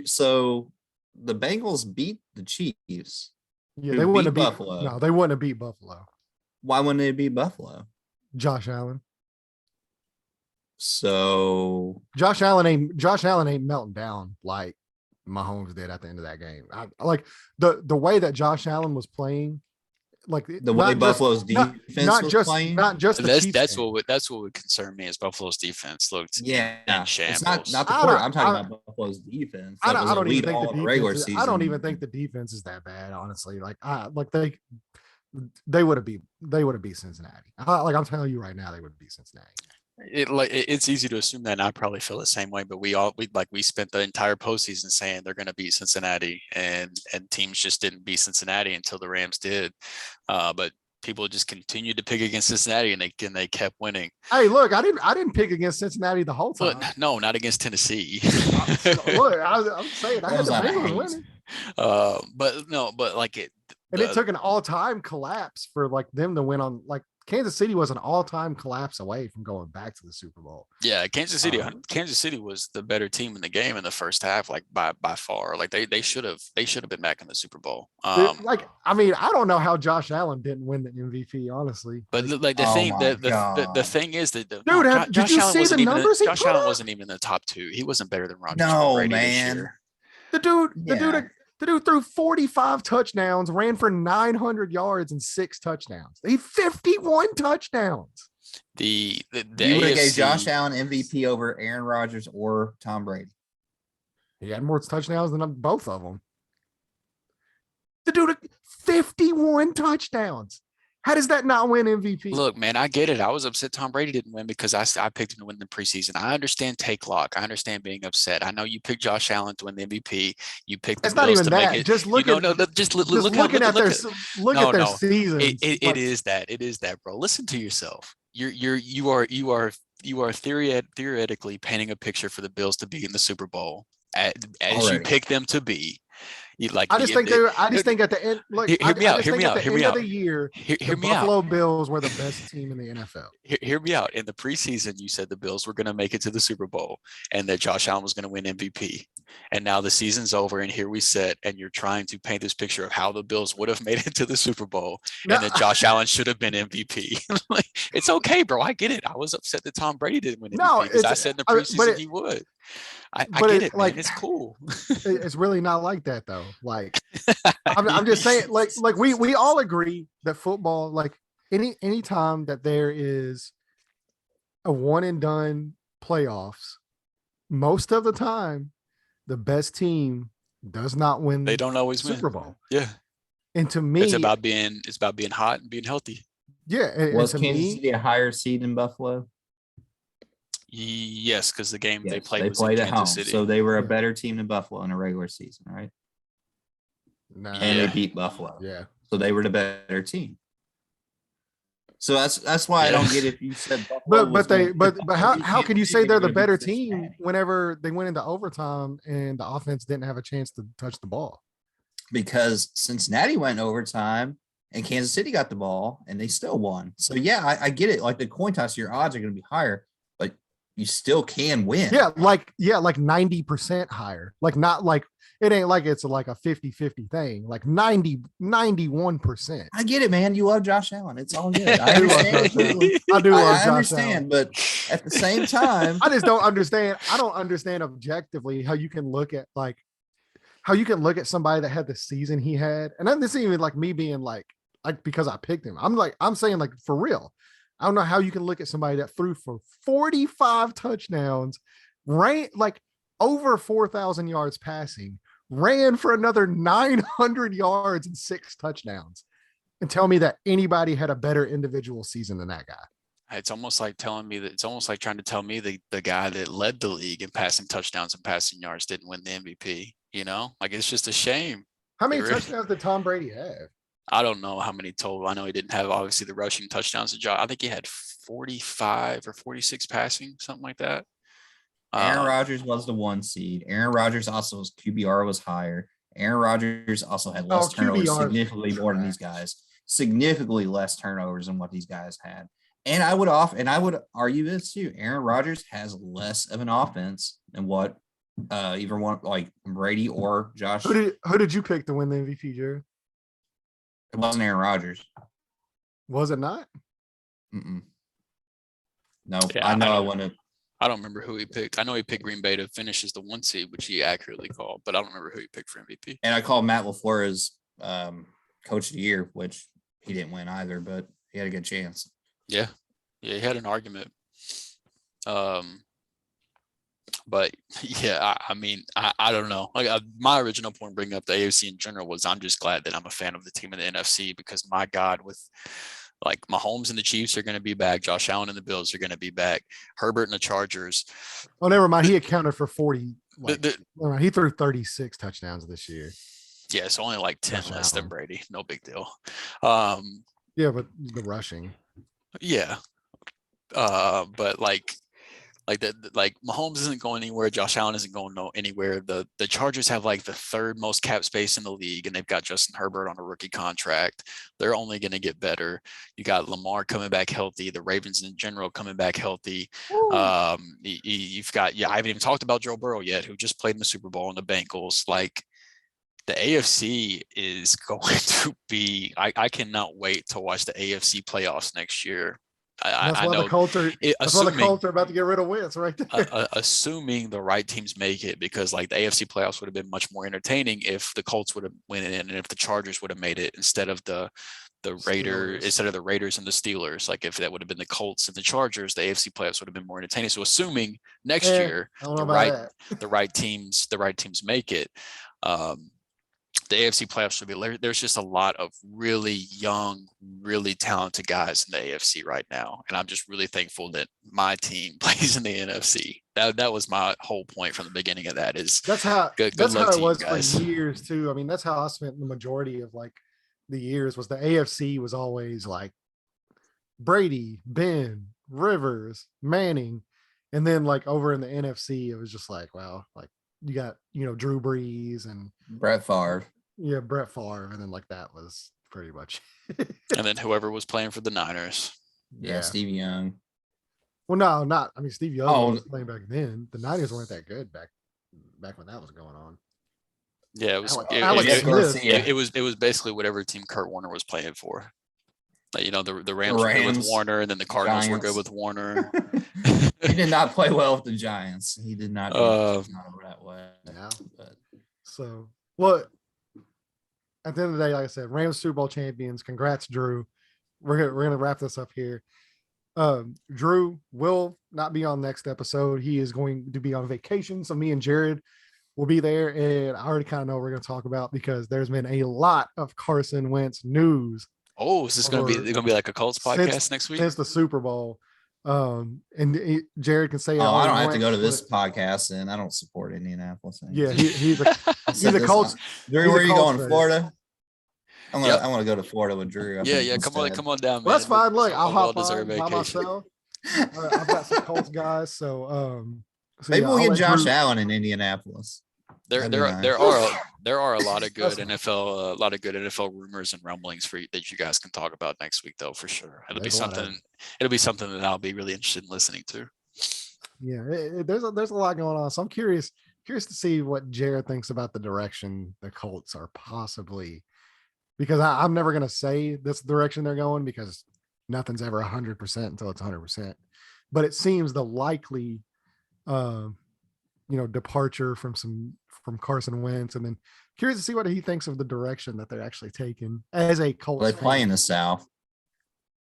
so the Bengals beat the Chiefs? Yeah, they wouldn't have beat Buffalo. No, they wouldn't have beat Buffalo. Why wouldn't they beat Buffalo? Josh Allen. So Josh Allen ain't melting down like Mahomes did at the end of that game. I like the way that Josh Allen was playing. Like the way Buffalo's defense was playing, that's what would concern me, is Buffalo's defense looked in shambles. It's not the quarter. I'm talking about Buffalo's defense. I don't even think the defense. I don't even think the defense is that bad, honestly. Like They would have beat Cincinnati. I'm telling you right now, they would beat Cincinnati. It's easy to assume that, and I probably feel the same way. But we spent the entire postseason saying they're going to beat Cincinnati, and teams just didn't beat Cincinnati until the Rams did. But people just continued to pick against Cincinnati, and they kept winning. Hey, look, I didn't pick against Cincinnati the whole time. But no, not against Tennessee. Look, I'm saying I had the Bengals winning. But like it. And it took an all-time collapse for like them to win on like Kansas City was an all-time collapse away from going back to the Super Bowl. Yeah, Kansas City was the better team in the game in the first half, like by far. Like they should have been back in the Super Bowl. I don't know how Josh Allen didn't win the MVP, honestly. But like the thing is that did you see the numbers? Josh Allen wasn't even in the top 2. He wasn't better than Rodgers. No, man. The dude threw 45 touchdowns, ran for 900 yards and 6 touchdowns. He 51 touchdowns. You would have gave Josh Allen MVP over Aaron Rodgers or Tom Brady. He had more touchdowns than both of them. The dude 51 touchdowns. How does that not win MVP? Look, man, I get it. I was upset Tom Brady didn't win because I picked him to win the preseason. I understand take lock. I understand being upset. I know you picked Josh Allen to win the MVP. You picked the Bills to make it. Just look at their season. It is that, bro. Listen to yourself. You are theoretically painting a picture for the Bills to be in the Super Bowl as you pick them to be. I just think at the end, look, hear me out. Hear me out. Of the year, the Buffalo Bills were the best team in the NFL. Hear me out. In the preseason, you said the Bills were going to make it to the Super Bowl and that Josh Allen was going to win MVP. And now the season's over, and here we sit, and you're trying to paint this picture of how the Bills would have made it to the Super Bowl and that Josh Allen should have been MVP. It's okay, bro. I get it. I was upset that Tom Brady didn't win MVP because I said in the preseason he would. I get it, man. It's cool. It's really not like that, though. Like, I'm just saying, like we all agree that football, like any time that there is a one and done playoffs, most of the time, the best team does not win. They don't always Super Bowl. Yeah. And to me, it's about being hot and being healthy. Yeah. Was Kansas City a higher seed than Buffalo? Yes, because the game they played at home, so they were a better team than Buffalo in a regular season, right? And they beat Buffalo. Yeah, so they were the better team. So that's why I don't get if you said Buffalo. But how can you say they're the better team whenever they went into overtime and the offense didn't have a chance to touch the ball? Because Cincinnati went in overtime and Kansas City got the ball and they still won. So yeah, I get it. Like the coin toss, your odds are going to be higher. You still can win. Yeah, like 90% higher. Like not like it ain't like it's like a 50-50 thing. Like 91%. I get it, man. You love Josh Allen. It's all good. I understand, but at the same time, I just don't understand. I don't understand objectively how you can look at somebody that had the season he had. And then this isn't even like me being like because I picked him. I'm saying like for real. I don't know how you can look at somebody that threw for 45 touchdowns, ran like over 4,000 yards passing, ran for another 900 yards and 6 touchdowns, and tell me that anybody had a better individual season than that guy. It's almost like trying to tell me the guy that led the league in passing touchdowns and passing yards didn't win the MVP. You know, like it's just a shame. How many touchdowns did Tom Brady have? I don't know how many total. I know he didn't have obviously the rushing touchdowns. I think he had 45 or 46 passing, something like that. Aaron Rodgers was the 1 seed. Aaron Rodgers also QBR was higher. Aaron Rodgers also had less turnovers, significantly more than these guys. Significantly less turnovers than what these guys had. And I would argue this too. Aaron Rodgers has less of an offense than what either one like Brady or Josh. Who did you pick to win the MVP, Jared? It wasn't Aaron Rodgers. Was it not? Mm-mm. No, yeah, I know I want to. I don't remember who he picked. I know he picked Green Bay to finish as the 1 seed, which he accurately called, but I don't remember who he picked for MVP. And I called Matt LaFleur as coach of the year, which he didn't win either, but he had a good chance. Yeah, he had an argument. But yeah, I mean, I don't know. Like my original point bringing up the AFC in general was I'm just glad that I'm a fan of the team in the NFC because my God, with like Mahomes and the Chiefs are going to be back, Josh Allen and the Bills are going to be back, Herbert and the Chargers. Oh, never mind. He accounted for 40. Never mind. He threw 36 touchdowns this year. Yeah, it's only like 10 Josh less Allen. than Brady. No big deal. Yeah, but the rushing. Yeah. But like Mahomes isn't going anywhere. Josh Allen isn't going anywhere. The Chargers have like the third most cap space in the league, and they've got Justin Herbert on a rookie contract. They're only going to get better. You got Lamar coming back healthy. The Ravens in general coming back healthy. You've got I haven't even talked about Joe Burrow yet, who just played in the Super Bowl in the Bengals. Like the AFC is going to be. I cannot wait to watch the AFC playoffs next year. That's why the Colts are about to get rid of Wentz right there. Assuming the right teams make it, because like the AFC playoffs would have been much more entertaining if the Colts would have went in and if the Chargers would have made it instead of the Raiders and the Steelers. Like if that would have been the Colts and the Chargers, the AFC playoffs would have been more entertaining. So assuming next year the right teams make it, the AFC playoffs should be. There's just a lot of really young, really talented guys in the AFC right now, and I'm just really thankful that my team plays in the NFC. That was my whole point from the beginning of that. That's how it was guys. for years too. I mean, that's how I spent the majority of like the years. Was the AFC was always like Brady, Ben, Rivers, Manning, and then like over in the NFC, it was just like, wow, like you got Drew Brees and Brett Favre. Yeah, Brett Favre, and then like that was pretty much. And then whoever was playing for the Niners. Yeah, Steve Young. Well, no, not. I mean, Steve Young was playing back then. The Niners weren't that good back when that was going on. Yeah, it was. It was basically whatever team Kurt Warner was playing for. Like, the Rams were good with Warner, and then the Cardinals were good with Warner. He did not play well with the Giants. He did not do that way. Yeah. So, well, at the end of the day, like I said, Rams Super Bowl champions. Congrats, Drew. We're gonna wrap this up here. Drew will not be on next episode. He is going to be on vacation. So me and Jared will be there, and I already kind of know what we're going to talk about because there's been a lot of Carson Wentz news. Oh, is this going to be like a Colts podcast next week? Since the Super Bowl. Jared can say, I don't have to go to this podcast, and I don't support Indianapolis. Yeah, he's a Colts. Drew, where are you going? Florida? I want to go to Florida with Drew. Yeah. Come on down, man. Well, that's fine. Look, I'll hop on by myself. I've got some Colts guys, so maybe we'll get Josh Allen in Indianapolis. There are a lot of good NFL rumors and rumblings that you guys can talk about next week, though, for sure. It'll be something that I'll be really interested in listening to. Yeah, there's a lot going on, so I'm curious to see what Jared thinks about the direction the Colts are possibly, because I'm never going to say this direction they're going because nothing's ever 100% until it's 100%. But it seems the likely, departure from Carson Wentz, and then curious to see what he thinks of the direction that they're actually taking as a Colts. They play in the South.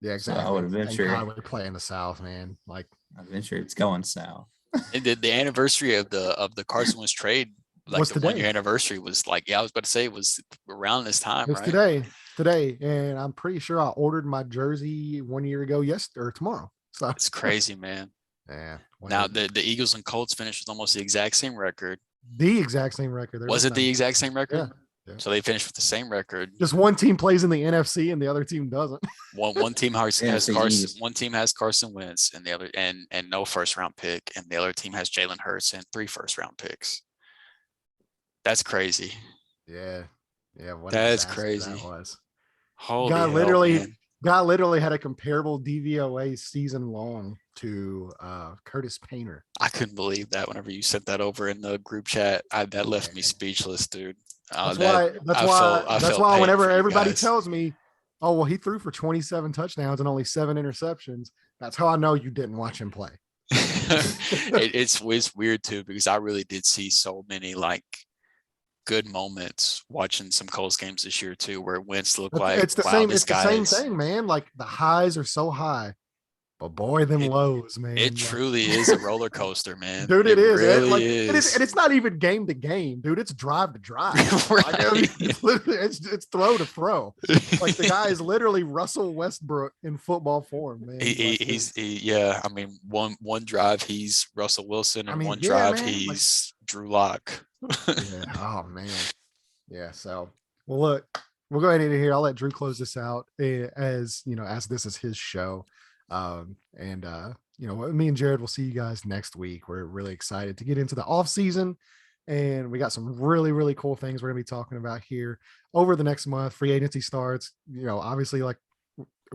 Yeah, exactly. So I would venture. I would play in the South, man. Like I venture it's going south. And the anniversary of the Carson Wentz trade, like the 1 year anniversary, was like, I was about to say it was around this time. It's right? today, and I'm pretty sure I ordered my jersey 1 year ago, or tomorrow. So it's crazy, man. Yeah. Now the Eagles and Colts finished with almost the exact same record. The exact same record. Was it the exact same record? Yeah. So they finished with the same record. Just one team plays in the NFC and the other team doesn't. One team has Carson. One team has Carson Wentz, and the other and no first round pick, and the other team has Jalen Hurts and 3 first round picks. That's crazy. Yeah. That's crazy. That was. Holy God literally had a comparable DVOA season long to Curtis Painter. I couldn't believe that whenever you sent that over in the group chat. That left me speechless, dude. That's why whenever everybody tells me, oh, well, he threw for 27 touchdowns and only 7 interceptions, that's how I know you didn't watch him play. It's weird too, because I really did see so many like good moments watching some Colts games this year too, where Wentz looked like it's the same thing, man. Like the highs are so high, But boy, them It, lows, man. it truly is a roller coaster, man. Dude, It it is. really It is, is. and it's not even game to game, dude. It's drive to drive. Like, I mean, it's literally it's throw to throw. Like the guy is literally Russell Westbrook in football form, man. Yeah. I mean, one drive he's Russell Wilson, I and mean, one yeah, drive man. Like, he's Drew Lock. yeah. Oh man. Yeah. So, well, look, we'll go ahead and here. I'll let Drew close this out as as this is his show. And me and Jared will see you guys next week. We're really excited to get into the off season, and we got some really, really cool things we're gonna be talking about here over the next month. Free agency starts, obviously, like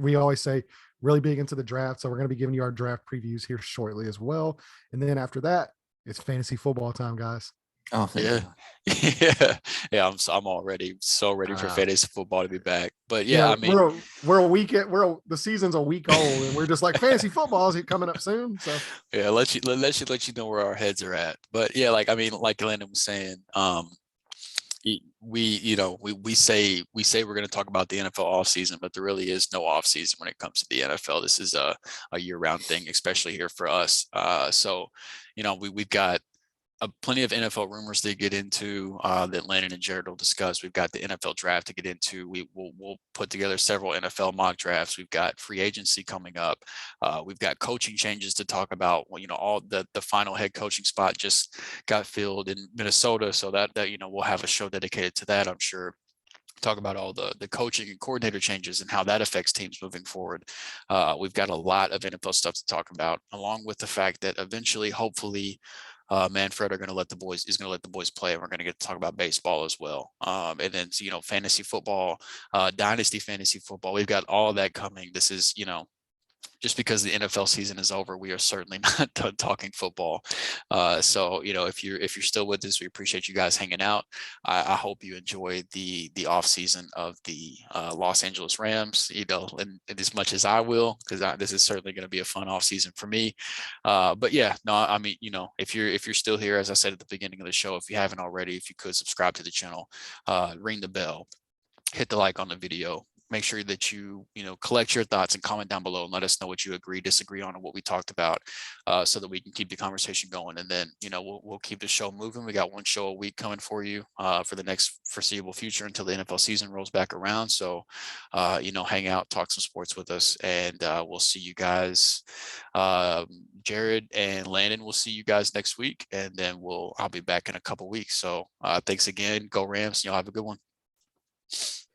we always say, really big into the draft. So we're gonna be giving you our draft previews here shortly as well. And then after that, it's fantasy football time, guys. Oh, thank Yeah. God. Yeah. I'm already so ready for fantasy football to be back. But Yeah, I mean, we're a week the season's a week old, and we're just like fantasy football is coming up soon. So yeah, let you know where our heads are at. But yeah, like I mean, like Landon was saying, we say we're going to talk about the NFL off season, but there really is no off season when it comes to the NFL. This is a year round thing, especially here for us. So we've got plenty of NFL rumors to get into that Landon and Jared will discuss. We've got the NFL draft to get into. We'll put together several NFL mock drafts. We've got free agency coming up. We've got coaching changes to talk about. Well, all the final head coaching spot just got filled in Minnesota, so that we'll have a show dedicated to that, I'm sure. Talk about all the coaching and coordinator changes and how that affects teams moving forward. We've got a lot of NFL stuff to talk about, along with the fact that eventually, hopefully, Manfred is going to let the boys play, and we're going to get to talk about baseball as well. And then fantasy football, dynasty fantasy football. We've got all of that coming. This is just because the NFL season is over, we are certainly not done talking football. So if you're still with us, we appreciate you guys hanging out. I hope you enjoyed the off season of the Los Angeles Rams. And as much as I will, because this is certainly going to be a fun off season for me. But yeah, no, I mean, if you're still here, as I said at the beginning of the show, if you haven't already, if you could subscribe to the channel, ring the bell, hit the like on the video. Make sure that you collect your thoughts and comment down below and let us know what you agree, disagree on, and what we talked about, so that we can keep the conversation going. And then we'll keep the show moving. We got one show a week coming for you for the next foreseeable future until the NFL season rolls back around. So hang out, talk some sports with us, and we'll see you guys. Jared and Landon, we'll see you guys next week, and then I'll be back in a couple weeks. So thanks again. Go Rams. Y'all have a good one.